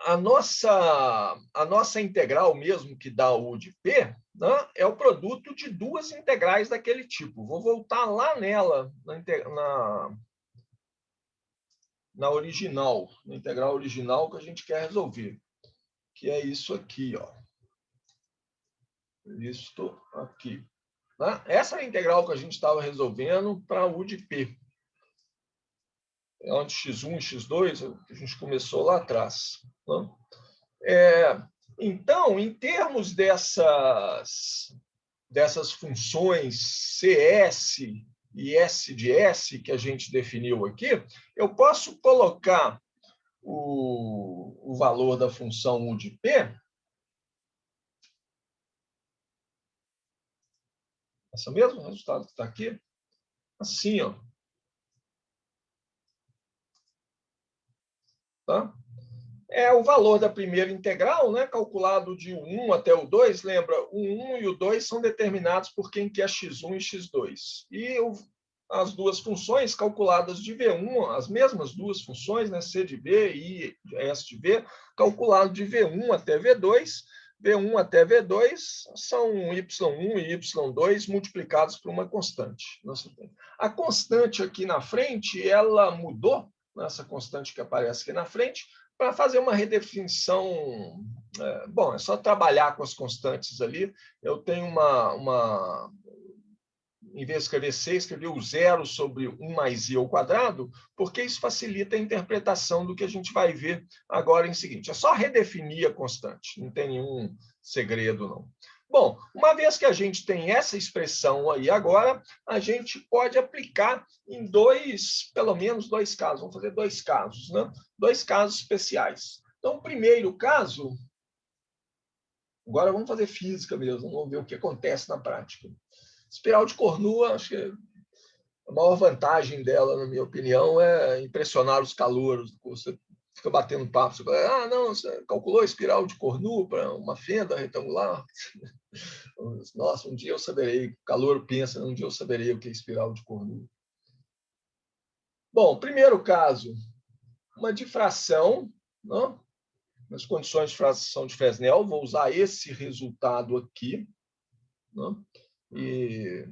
A nossa integral mesmo, que dá o de P, né, é o produto de duas integrais daquele tipo. Vou voltar lá nela, na original, na integral original que a gente quer resolver, que é isso aqui, ó. Isto aqui. Né? Essa é a integral que a gente estava resolvendo para U de P. É onde x1 e x2, a gente começou lá atrás. Né? Então, em termos dessas funções CS e S de S que a gente definiu aqui, eu posso colocar o valor da função U de P, esse mesmo resultado que está aqui, assim, ó. Tá? É o valor da primeira integral, né, calculado de 1 até o 2. Lembra, o 1 e o 2 são determinados por quem quer x1 e x2. E as duas funções calculadas de V1, as mesmas duas funções, né, C de V e S de V, calculado de V1 até V2. V1 até V2 são y1 e y2 multiplicados por uma constante. A constante aqui na frente, ela mudou, essa constante que aparece aqui na frente, para fazer uma redefinição. Bom, é só trabalhar com as constantes ali. Eu tenho em vez de escrever C, escrever o zero sobre 1 mais i ao quadrado, porque isso facilita a interpretação do que a gente vai ver agora em seguinte. É só redefinir a constante, não tem nenhum segredo, não. Bom, uma vez que a gente tem essa expressão aí agora, a gente pode aplicar em pelo menos dois casos. Vamos fazer dois casos, né? Dois casos especiais. Então, o primeiro caso, agora vamos fazer física mesmo, vamos ver o que acontece na prática. Espiral de Cournot, acho que a maior vantagem dela, na minha opinião, é impressionar os calouros. Você fica batendo papo, você fala, não, você calculou a espiral de Cournot para uma fenda retangular? Nossa, um dia eu saberei, o calouro pensa, um dia eu saberei o que é espiral de Cournot. Bom, primeiro caso, uma difração, não? Nas condições de fração de Fresnel, vou usar esse resultado aqui, não? E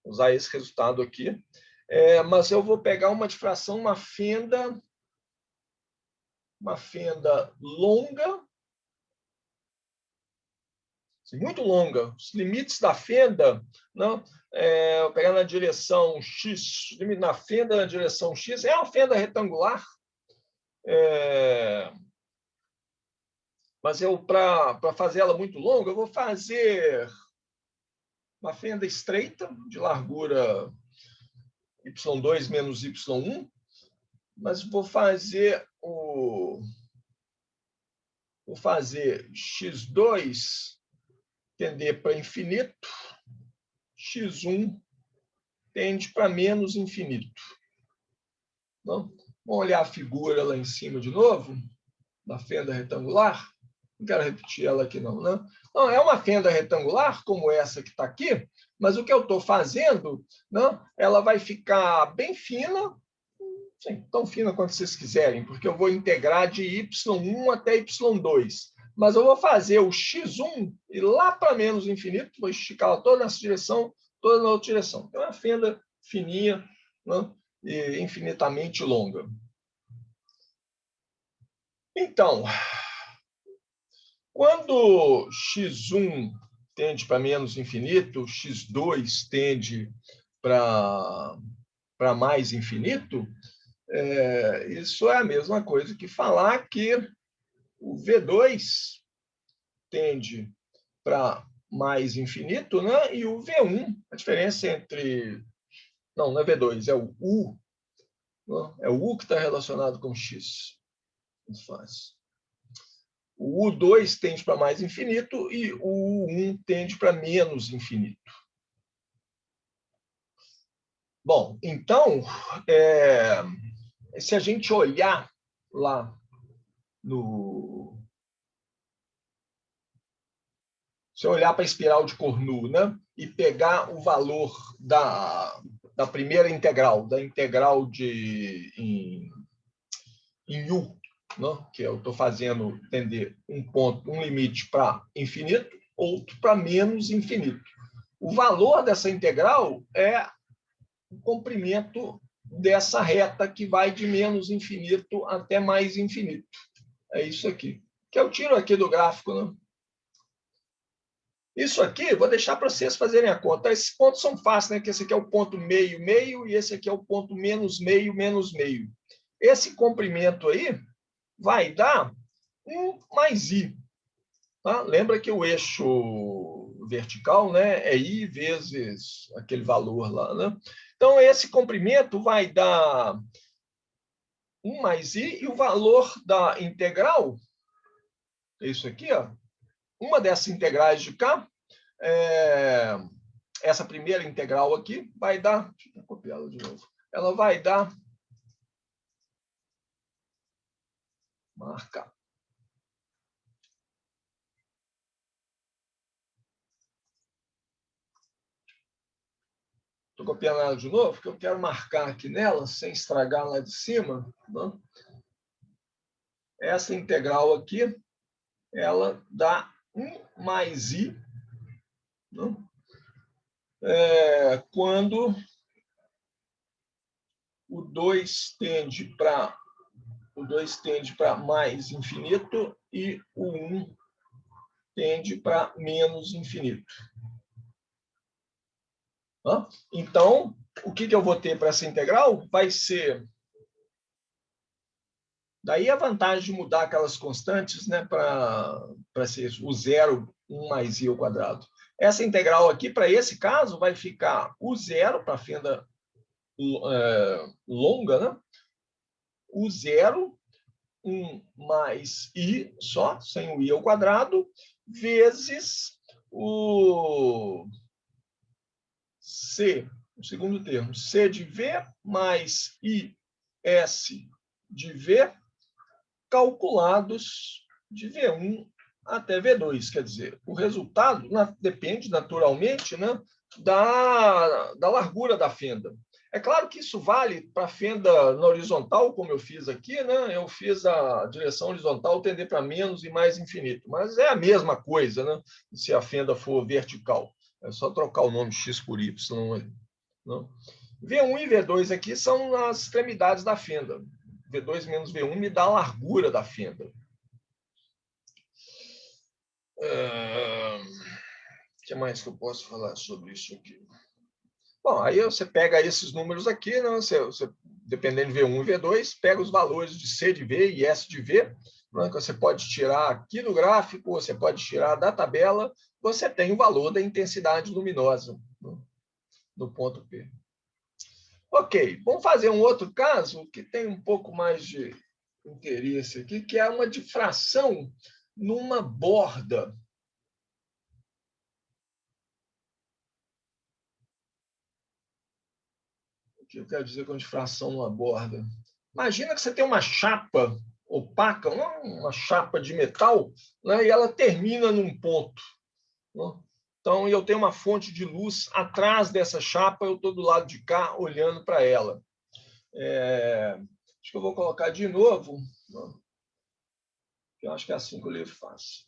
usar esse resultado aqui. Mas eu vou pegar uma difração, uma fenda longa, muito longa. Os limites da fenda, não, vou pegar na direção x, limite na fenda na direção x, é uma fenda retangular, mas para fazer ela muito longa, eu vou fazer uma fenda estreita, de largura y2 menos y1, mas vou fazer x2 tender para infinito, x1 tende para menos infinito. Não? Vamos olhar a figura lá em cima de novo, da fenda retangular. Não quero repetir ela aqui, não. Né? Não, é uma fenda retangular, como essa que está aqui, mas o que eu estou fazendo, não, ela vai ficar bem fina, sim, tão fina quanto vocês quiserem, porque eu vou integrar de y1 até y2. Mas eu vou fazer o x1 e lá para menos infinito, vou esticar ela toda nessa direção, toda na outra direção. Então, é uma fenda fininha, né, e infinitamente longa. Então, quando x1 tende para menos infinito, x2 tende para mais infinito, isso é a mesma coisa que falar que o V2 tende para mais infinito, né? E o V1, a diferença entre... Não é V2, é o U. Né? É o U que está relacionado com X. Muito fácil. O U2 tende para mais infinito e o U1 tende para menos infinito. Bom, então, se a gente olhar lá se eu olhar para a espiral de Cournot, né, e pegar o valor da primeira integral, da integral em U, né? Que eu estou fazendo entender um limite para infinito, outro para menos infinito. O valor dessa integral é o comprimento dessa reta que vai de menos infinito até mais infinito. É isso aqui. Que eu tiro aqui do gráfico, né? Isso aqui, vou deixar para vocês fazerem a conta. Esses pontos são fáceis, né? Que esse aqui é o ponto meio, meio, e esse aqui é o ponto menos meio, menos meio. Esse comprimento aí vai dar 1 mais I. Tá? Lembra que o eixo vertical, né, é I vezes aquele valor lá. Né? Então, esse comprimento vai dar 1 mais I, e o valor da integral, é isso aqui, ó, uma dessas integrais de cá, essa primeira integral aqui, vai dar... Deixa eu copiar ela de novo. Ela vai dar... Marcar. Estou copiando ela de novo, porque eu quero marcar aqui nela, sem estragar lá de cima. Né? Essa integral aqui, ela dá 1 mais I, né? Quando o 2 tende para mais infinito e o 1 tende para menos infinito. Então, o que eu vou ter para essa integral vai ser... Daí a vantagem de mudar aquelas constantes, né, para ser o 0, 1 mais i ao quadrado. Essa integral aqui, para esse caso, vai ficar o 0, para a fenda longa, né? O 0, 1 mais i só, sem o i ao quadrado, vezes o c, o segundo termo, c de v mais is de v, calculados de V1 até V2. Quer dizer, o resultado depende, naturalmente, né, da largura da fenda. É claro que isso vale para a fenda na horizontal, como eu fiz aqui, né? Eu fiz a direção horizontal tender para menos e mais infinito, mas é a mesma coisa, né? Se a fenda for vertical. É só trocar o nome x por y. Não? V1 e V2 aqui são as extremidades da fenda. V2 menos V1 me dá a largura da fenda. O que mais que eu posso falar sobre isso aqui? Bom, aí você pega esses números aqui, né? Você, dependendo de V1 e V2, pega os valores de C de V e S de V, né? Que você pode tirar aqui do gráfico, você pode tirar da tabela, você tem o valor da intensidade luminosa, né, no ponto P. Ok, vamos fazer um outro caso que tem um pouco mais de interesse aqui, que é uma difração numa borda. O que eu quero dizer com difração numa borda? Imagina que você tem uma chapa opaca, uma chapa de metal, né, e ela termina num ponto. Né? Então, eu tenho uma fonte de luz atrás dessa chapa, eu estou do lado de cá olhando para ela. Acho que eu vou colocar de novo, né? Eu acho que é assim que o livro faz.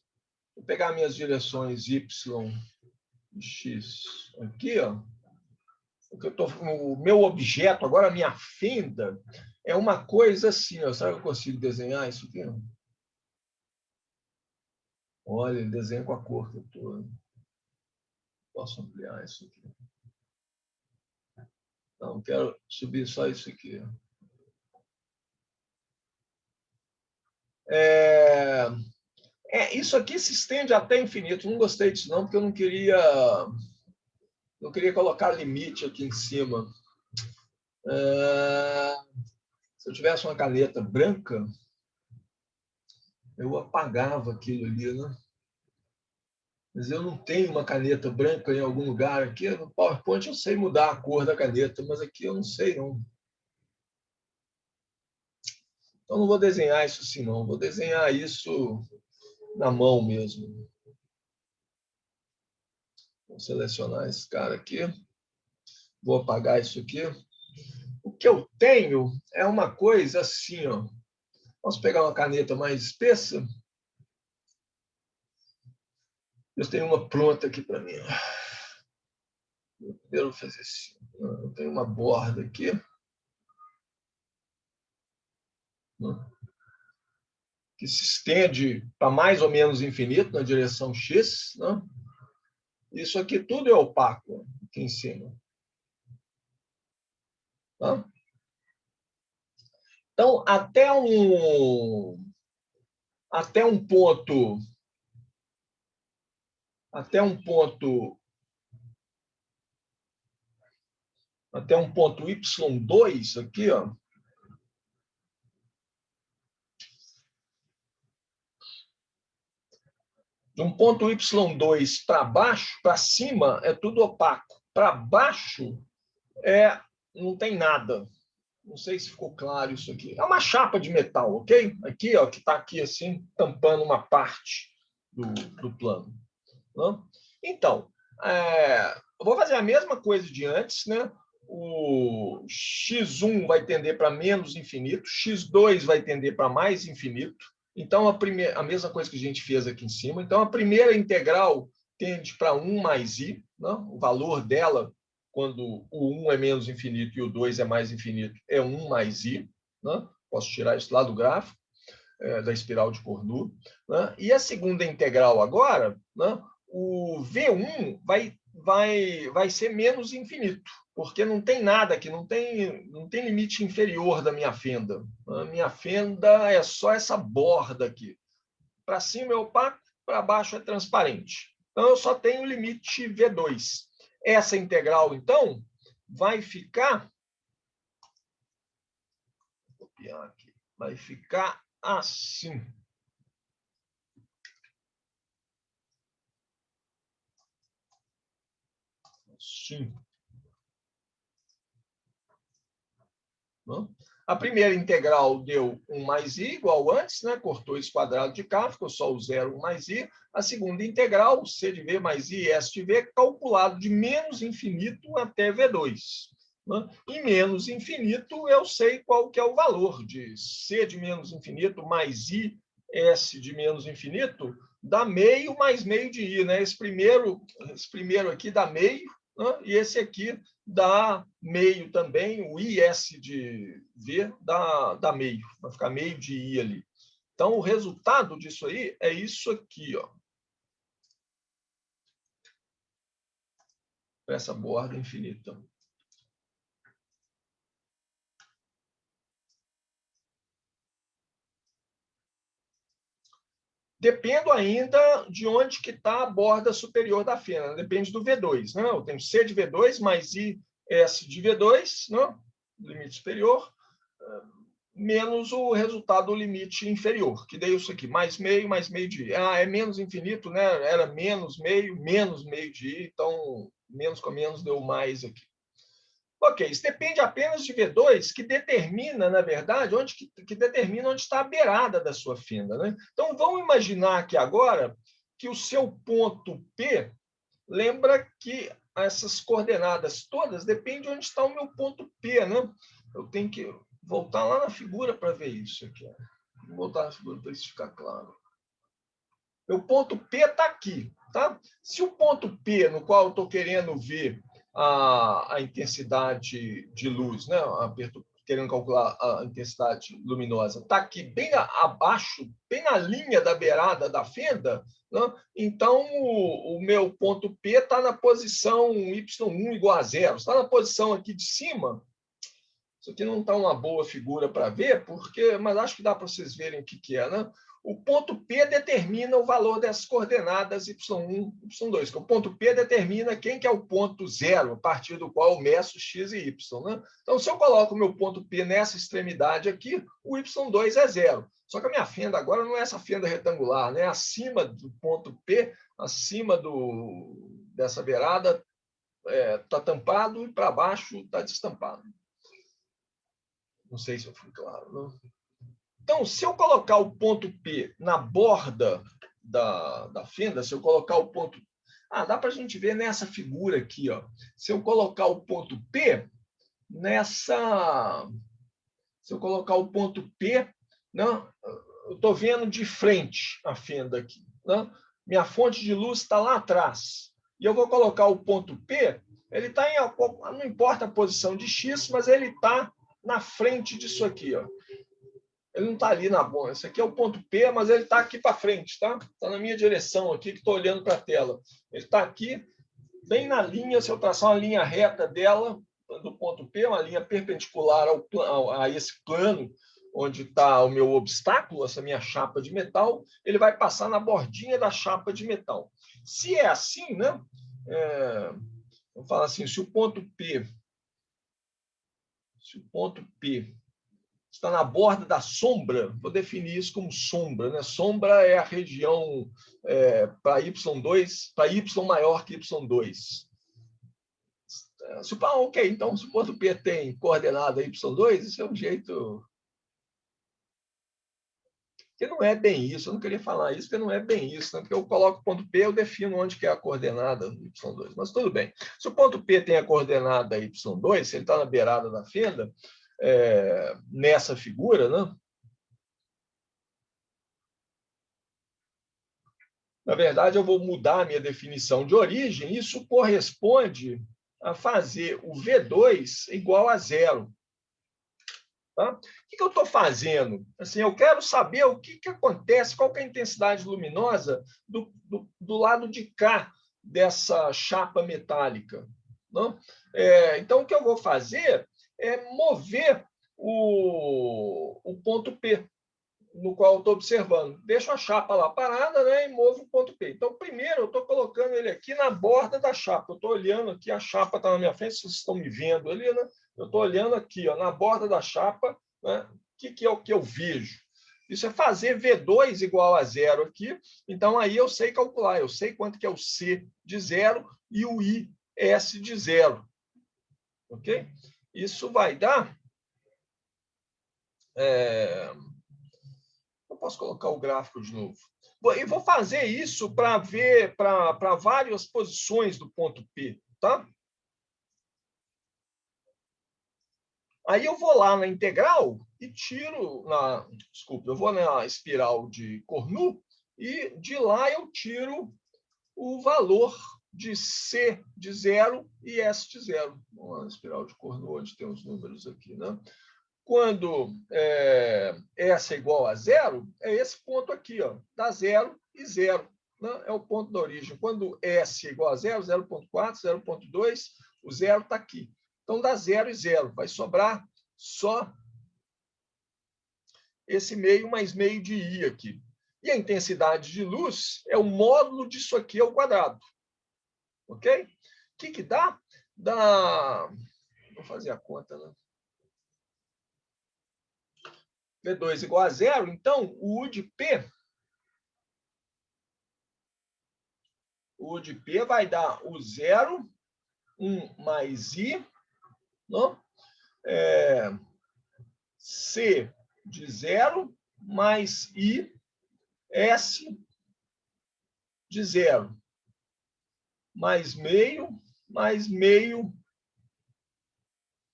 Vou pegar minhas direções Y e X aqui, ó. O meu objeto, agora a minha fenda, é uma coisa assim. Ó. Será que eu consigo desenhar isso aqui? Olha, ele desenha com a cor que eu estou. Posso ampliar isso aqui? Não, quero subir só isso aqui. Isso aqui se estende até infinito. Não gostei disso, não, porque eu não queria colocar limite aqui em cima. Se eu tivesse uma caneta branca, eu apagava aquilo ali, né? Mas eu não tenho uma caneta branca em algum lugar aqui. No PowerPoint eu sei mudar a cor da caneta, mas aqui eu não sei, não. Então não vou desenhar isso assim, não. Vou desenhar isso na mão mesmo. Vou selecionar esse cara aqui. Vou apagar isso aqui. O que eu tenho é uma coisa assim, ó. Vamos pegar uma caneta mais espessa. Eu tenho uma pronta aqui para mim. Eu vou fazer assim. Eu tenho uma borda aqui. Que se estende para mais ou menos infinito na direção x. Né? Isso aqui tudo é opaco aqui em cima. Tá? Então, até um ponto y2 aqui, ó. De um ponto y2 para baixo, para cima, é tudo opaco. Para baixo, não tem nada. Não sei se ficou claro isso aqui. É uma chapa de metal, ok? Aqui, ó, que está aqui assim, tampando uma parte do plano. Né? Então, eu vou fazer a mesma coisa de antes, né? O x1 vai tender para menos infinito, x2 vai tender para mais infinito. Então, a mesma coisa que a gente fez aqui em cima. Então, a primeira integral tende para 1 mais i, né? O valor dela, quando o 1 é menos infinito e o 2 é mais infinito, é 1 mais i. Né? Posso tirar isso lá do gráfico, da espiral de Cournot. Né? E a segunda integral agora, né? O V1 vai ser menos infinito, porque não tem nada aqui, não tem limite inferior da minha fenda. A minha fenda é só essa borda aqui. Para cima é opaco, para baixo é transparente. Então, eu só tenho o limite V2. Essa integral, então, vai ficar... Vou copiar aqui. Vai ficar assim. Sim. A primeira integral deu 1 mais i, igual antes, né? Cortou esse quadrado de cá, ficou só o 0, 1 mais i. A segunda integral, c de v mais i, s de v, calculado de menos infinito até v2. Né? Em menos infinito, eu sei qual que é o valor de c de menos infinito mais i, s de menos infinito, dá meio mais meio de i. Né? Esse primeiro aqui dá meio, né? E esse aqui dá meio também, o IS de V dá meio, vai ficar meio de I ali. Então, o resultado disso aí é isso aqui, ó. Essa borda infinita. Dependo ainda de onde que está a borda superior da fenda. Depende do V2. Né? Eu tenho C de V2 mais IS de V2, né? Limite superior, menos o resultado do limite inferior, que deu isso aqui, mais meio de i. É menos infinito, né? Era menos meio de i, então menos com menos deu mais aqui. Ok, isso depende apenas de V2, que determina, na verdade, que determina onde está a beirada da sua fenda. Né? Então, vamos imaginar aqui agora que o seu ponto P, lembra que essas coordenadas todas dependem de onde está o meu ponto P. Né? Eu tenho que voltar lá na figura para ver isso aqui. Vou voltar na figura para isso ficar claro. Meu ponto P está aqui. Tá? Se o ponto P, no qual eu estou querendo ver a intensidade de luz, né? Querendo calcular a intensidade luminosa, está aqui bem abaixo, bem na linha da beirada da fenda, né? Então o meu ponto P está na posição y1 igual a 0. Está na posição aqui de cima. Isso aqui não está uma boa figura para ver, mas acho que dá para vocês verem o que é. Né? O ponto P determina o valor dessas coordenadas y1, y2. Que o ponto P determina quem que é o ponto zero, a partir do qual eu meço x e y. Né? Então, se eu coloco o meu ponto P nessa extremidade aqui, o y2 é zero. Só que a minha fenda agora não é essa fenda retangular, né? Acima do ponto P, acima dessa beirada, está tampado e para baixo está destampado. Não sei se eu fui claro. Não? Então, se eu colocar o ponto P na borda da fenda, se eu colocar o ponto... dá para a gente ver nessa figura aqui. Ó. Se eu colocar o ponto P Não? Eu estou vendo de frente a fenda aqui. Não? Minha fonte de luz está lá atrás. E eu vou colocar o ponto P, ele está em... Não importa a posição de X, mas ele está na frente disso aqui. Ó. Ele não está ali na bomba. Esse aqui é o ponto P, mas ele está aqui para frente. Tá? Está na minha direção aqui, que estou olhando para a tela. Ele está aqui, bem na linha, se eu traçar uma linha reta dela, do ponto P, uma linha perpendicular a esse plano, onde está o meu obstáculo, essa minha chapa de metal, ele vai passar na bordinha da chapa de metal. Se é assim, né? Vou falar assim, se o ponto P está na borda da sombra, vou definir isso como sombra, né? Sombra é a região para Y2, para Y maior que Y2. Ok, então, se o ponto P tem coordenada Y2, isso é um jeito... que não é bem isso, eu não queria falar isso, porque não é bem isso, né? Porque eu coloco o ponto P, eu defino onde que é a coordenada Y2, mas tudo bem. Se o ponto P tem a coordenada Y2, se ele está na beirada da fenda, nessa figura, né? Na verdade, eu vou mudar a minha definição de origem, isso corresponde a fazer o V2 igual a zero. Tá? O que eu estou fazendo? Assim, eu quero saber o que acontece, qual que é a intensidade luminosa do lado de cá dessa chapa metálica. Não? Então, o que eu vou fazer é mover o ponto P, no qual eu estou observando. Deixo a chapa lá parada, né, e movo o ponto P. Então, primeiro, eu estou colocando ele aqui na borda da chapa. Eu estou olhando aqui, a chapa está na minha frente, vocês estão me vendo ali, né? Eu estou olhando aqui, ó, na borda da chapa, né? O que é o que eu vejo? Isso é fazer V2 igual a zero aqui. Então, aí eu sei calcular. Eu sei quanto que é o C de zero e o IS de zero. Ok? Isso vai dar... Eu posso colocar o gráfico de novo. E vou fazer isso para ver para várias posições do ponto P, tá? Aí eu vou lá na integral e tiro desculpa, eu vou na espiral de Cournot e de lá eu tiro o valor de C de zero e S de zero. Vamos lá na espiral de Cournot, onde tem os números aqui, né? Quando S é igual a zero, é esse ponto aqui, ó, dá zero e zero. Né? É o ponto da origem. Quando S é igual a zero, 0,4, 0,2, o zero está aqui. Então, dá zero e zero. Vai sobrar só esse meio mais meio de I aqui. E a intensidade de luz é o módulo disso aqui ao quadrado. Ok? O que dá? Dá... Vou fazer a conta, né? V2 igual a zero, então o U de P vai dar o zero, 1 mais I, não? C de zero mais I, S de zero, mais meio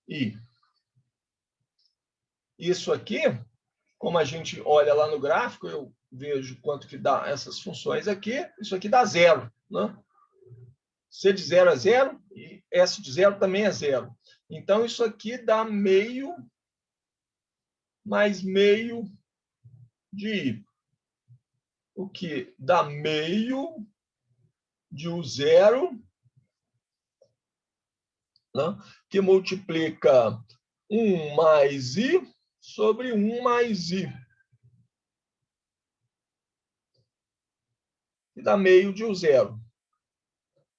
I. Isso aqui, como a gente olha lá no gráfico, eu vejo quanto que dá essas funções aqui, isso aqui dá zero, né? C de zero é zero e S de zero também é zero. Então, isso aqui dá meio mais meio de I. O que dá meio de U0, né? Que multiplica 1 mais I sobre 1 mais I. E dá meio de U0.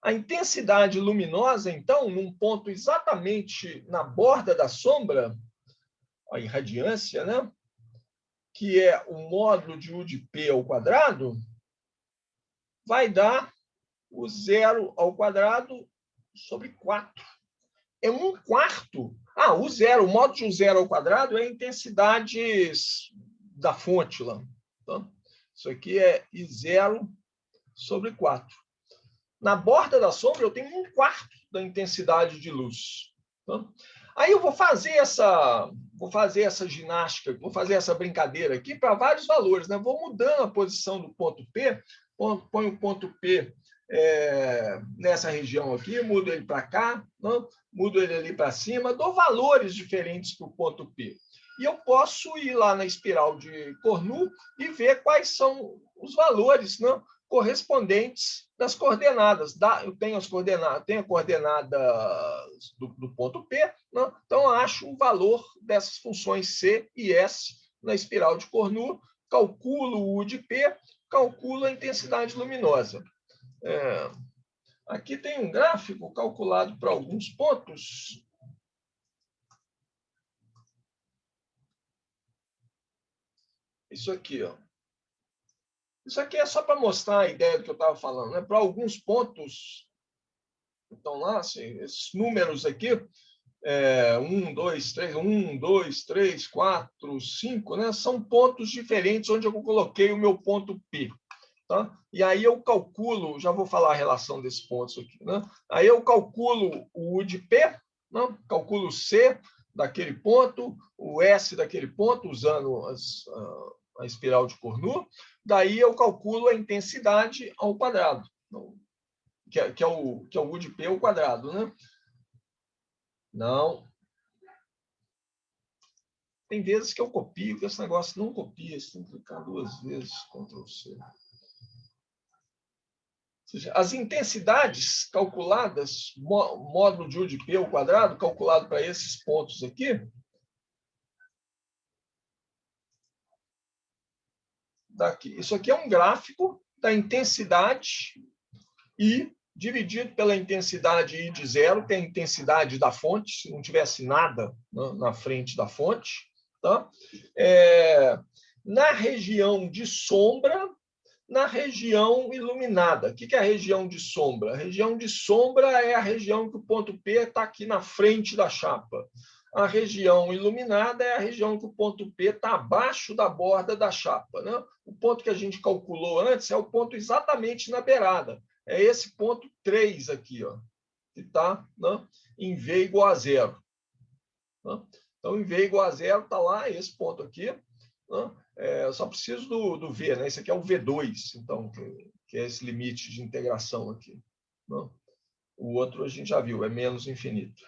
A intensidade luminosa, então, num ponto exatamente na borda da sombra, a irradiância, né? Que é o módulo de U de P ao quadrado, vai dar o zero ao quadrado sobre 4. É 1/4. O zero, o módulo de U0 ao quadrado é a intensidade da fonte lá. Tá? Isso aqui é I0 sobre 4. Na borda da sombra, eu tenho 1/4 da intensidade de luz. Tá? Aí eu vou fazer essa ginástica, vou fazer essa brincadeira aqui para vários valores, né? Vou mudando a posição do ponto P, ponho o ponto P nessa região aqui, mudo ele para cá, não? Mudo ele ali para cima, dou valores diferentes para o ponto P. E eu posso ir lá na espiral de Cournot e ver quais são os valores, não? Correspondentes das coordenadas. Eu tenho as coordenadas, tenho a coordenada do ponto P, né? Então eu acho o valor dessas funções C e S na espiral de Cournot, calculo o U de P, calculo a intensidade luminosa. Aqui tem um gráfico calculado para alguns pontos. Isso aqui, ó. Isso aqui é só para mostrar a ideia do que eu estava falando, né? Para alguns pontos, então lá, assim, esses números aqui, 1, 2, 3, 4, 5, né? São pontos diferentes onde eu coloquei o meu ponto P. Tá? E aí eu calculo, já vou falar a relação desses pontos aqui, né? Aí eu calculo o U de P, né? Calculo o C daquele ponto, o S daquele ponto, usando a espiral de Cournot. Daí eu calculo a intensidade ao quadrado, que é o U de P ao quadrado, né? Não. Tem vezes que eu copio, que esse negócio não copia, você tem que clicar 2 vezes, Ctrl+C. As intensidades calculadas, módulo de U de P ao quadrado, calculado para esses pontos aqui, daqui. Isso aqui é um gráfico da intensidade I dividido pela intensidade I de zero, que é a intensidade da fonte, se não tivesse nada na frente da fonte. Tá? Na região de sombra, na região iluminada. O que é a região de sombra? A região de sombra é a região que o ponto P está aqui na frente da chapa. A região iluminada é a região que o ponto P está abaixo da borda da chapa. Né? O ponto que a gente calculou antes é o ponto exatamente na beirada. É esse ponto 3 aqui, ó, que está, né, em V igual a zero. Né? Então, em V igual a zero está lá esse ponto aqui. Né? Eu só preciso do V, né? Esse aqui é o V2, então, que é esse limite de integração aqui. Né? O outro a gente já viu, é menos infinito.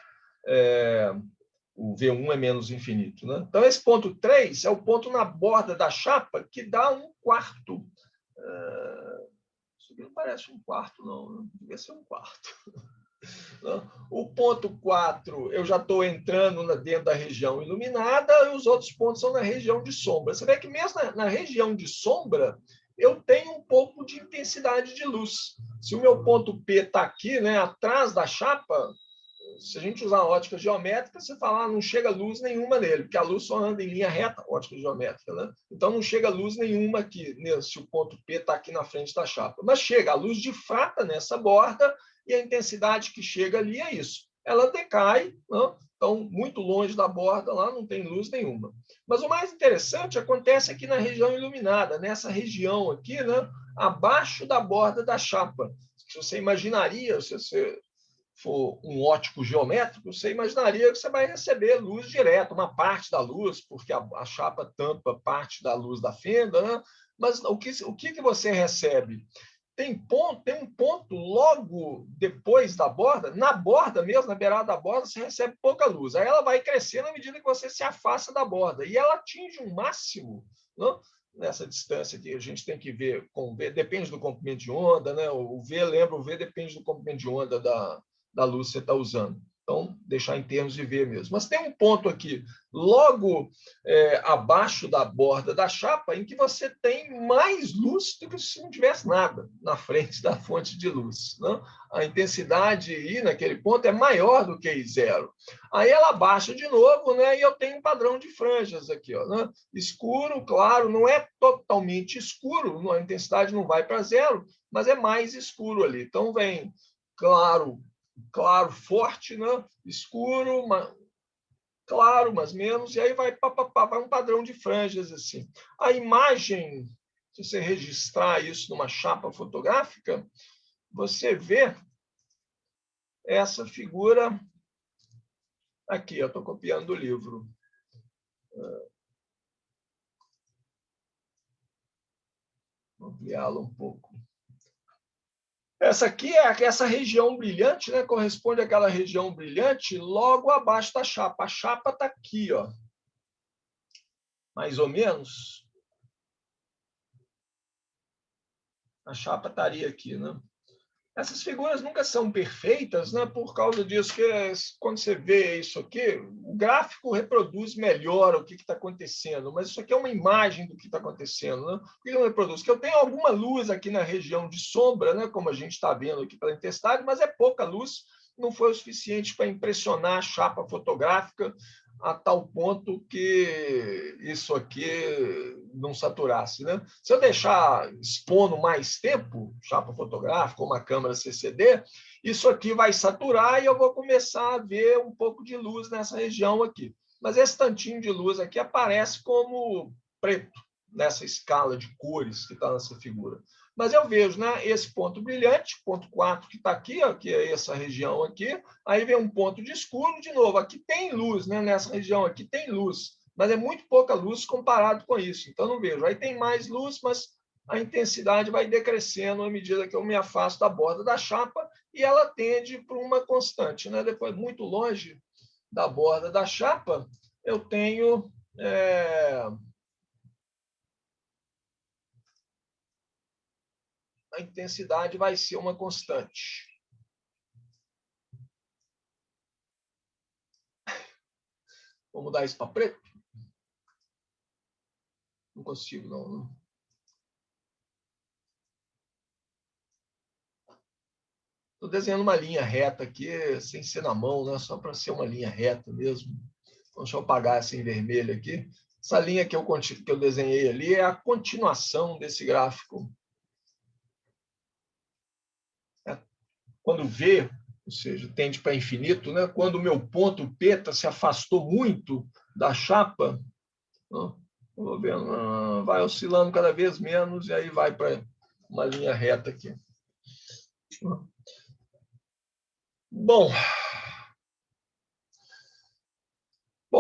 O V1 é menos infinito. Né? Então, esse ponto 3 é o ponto na borda da chapa que dá 1/4. Isso aqui não parece 1/4, não. Devia ser 1/4. O ponto 4, eu já estou entrando dentro da região iluminada e os outros pontos são na região de sombra. Você vê que mesmo na região de sombra, eu tenho um pouco de intensidade de luz. Se o meu ponto P está aqui, né, atrás da chapa, se a gente usar a ótica geométrica, você fala, não chega luz nenhuma nele, porque a luz só anda em linha reta, ótica geométrica, né? Então não chega luz nenhuma aqui, né, se o ponto P está aqui na frente da chapa. Mas chega, a luz difrata nessa borda e a intensidade que chega ali é isso. Ela decai, né? Então, muito longe da borda, lá não tem luz nenhuma. Mas o mais interessante acontece aqui na região iluminada, nessa região aqui, né? Abaixo da borda da chapa. Se você imaginaria, se você for um ótico geométrico, você imaginaria que você vai receber luz direta, uma parte da luz, porque a chapa tampa parte da luz da fenda, né? Mas o que você recebe? Tem um ponto logo depois da borda, na borda mesmo, na beirada da borda, você recebe pouca luz. Aí ela vai crescendo à medida que você se afasta da borda. E ela atinge um máximo, né? Nessa distância que a gente tem que ver com o V, depende do comprimento de onda, né? O V depende do comprimento de onda da luz que você está usando. Então, deixar em termos de V mesmo. Mas tem um ponto aqui, logo abaixo da borda da chapa, em que você tem mais luz do que se não tivesse nada na frente da fonte de luz. Né? A intensidade I naquele ponto é maior do que I0. Aí ela baixa de novo, né? E eu tenho um padrão de franjas aqui. Ó, né? Escuro, claro, não é totalmente escuro, a intensidade não vai para zero, mas é mais escuro ali. Então, vem claro, forte, né? Escuro, claro, mas menos, e aí vai um padrão de franjas assim. A imagem, se você registrar isso numa chapa fotográfica, você vê essa figura Aqui, eu estou copiando do livro. Vou ampliá-lo um pouco. Essa aqui é essa região brilhante, né? Corresponde àquela região brilhante logo abaixo da chapa. A chapa está aqui, ó. Mais ou menos. A chapa estaria aqui, né? Essas figuras nunca são perfeitas, né? Por causa disso que quando você vê isso aqui, o gráfico reproduz melhor o que está acontecendo, mas isso aqui é uma imagem do que está acontecendo, né? Por que eu não reproduz? Porque eu tenho alguma luz aqui na região de sombra, né? Como a gente está vendo aqui pela intensidade, mas é pouca luz, não foi o suficiente para impressionar a chapa fotográfica a tal ponto que isso aqui não saturasse, né? Se eu deixar expondo mais tempo, chapa fotográfica, uma câmera CCD, isso aqui vai saturar e eu vou começar a ver um pouco de luz nessa região aqui. Mas esse tantinho de luz aqui aparece como preto nessa escala de cores que está nessa figura. Mas eu vejo, né, esse ponto brilhante, ponto 4 que está aqui, ó, que é essa região aqui, aí vem um ponto de escuro, de novo, aqui tem luz, né, nessa região aqui tem luz, mas é muito pouca luz comparado com isso, então não vejo. Aí tem mais luz, mas a intensidade vai decrescendo à medida que eu me afasto da borda da chapa e ela tende para uma constante, né? Depois, muito longe da borda da chapa, eu tenho... a intensidade vai ser uma constante. Vou mudar isso para preto? Não consigo, não. Estou desenhando uma linha reta aqui, sem ser na mão, né? Só para ser uma linha reta mesmo. Então, deixa eu apagar essa em vermelho aqui. Essa linha que eu desenhei ali é a continuação desse gráfico. Quando V, ou seja, tende para infinito, né? Quando o meu ponto π se afastou muito da chapa, vou vendo, vai oscilando cada vez menos e aí vai para uma linha reta aqui. Bom,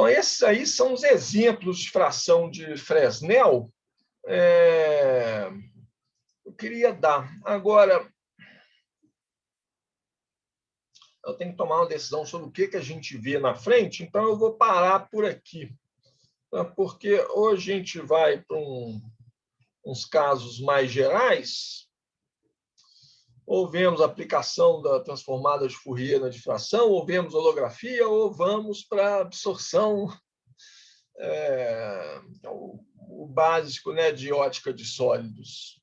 esses aí são os exemplos de fração de Fresnel. Eu queria dar. Agora, eu tenho que tomar uma decisão sobre o que a gente vê na frente, então eu vou parar por aqui. Porque hoje a gente vai para uns casos mais gerais, ou vemos a aplicação da transformada de Fourier na difração, ou vemos holografia, ou vamos para a absorção, o básico, né, de ótica de sólidos.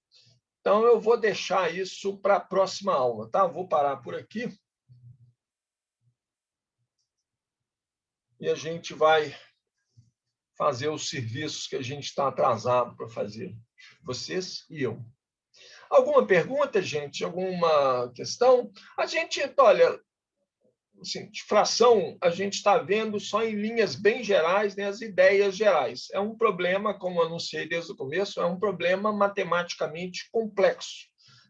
Então, eu vou deixar isso para a próxima aula, tá? Vou parar por aqui. E a gente vai fazer os serviços que a gente está atrasado para fazer. Vocês e eu. Alguma pergunta, gente? Alguma questão? A gente, olha, assim, de fração, a gente está vendo só em linhas bem gerais, né, as ideias gerais. É um problema, como eu anunciei desde o começo, é um problema matematicamente complexo.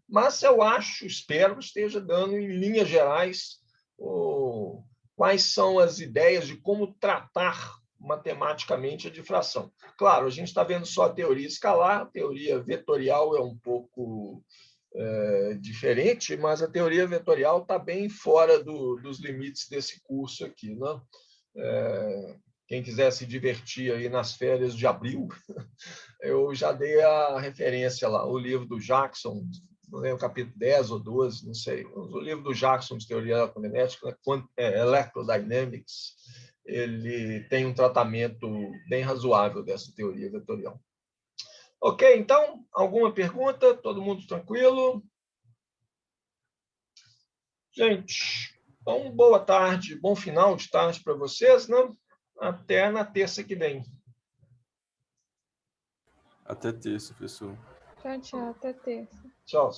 Mas eu acho, espero, esteja dando em linhas gerais quais são as ideias de como tratar matematicamente a difração. Claro, a gente está vendo só a teoria escalar, a teoria vetorial é um pouco diferente, mas a teoria vetorial está bem fora dos limites desse curso aqui, né? Quem quiser se divertir aí nas férias de abril, eu já dei a referência lá, o livro do Jackson, não lembro, capítulo 10 ou 12, não sei, o livro do Jackson de teoria eletromagnética, Electrodynamics, ele tem um tratamento bem razoável dessa teoria vetorial. Ok, então, alguma pergunta? Todo mundo tranquilo? Gente, então, boa tarde, bom final de tarde para vocês, né? Até na terça que vem. Até terça, professor. Tchau, tchau. Até terça. Tchau.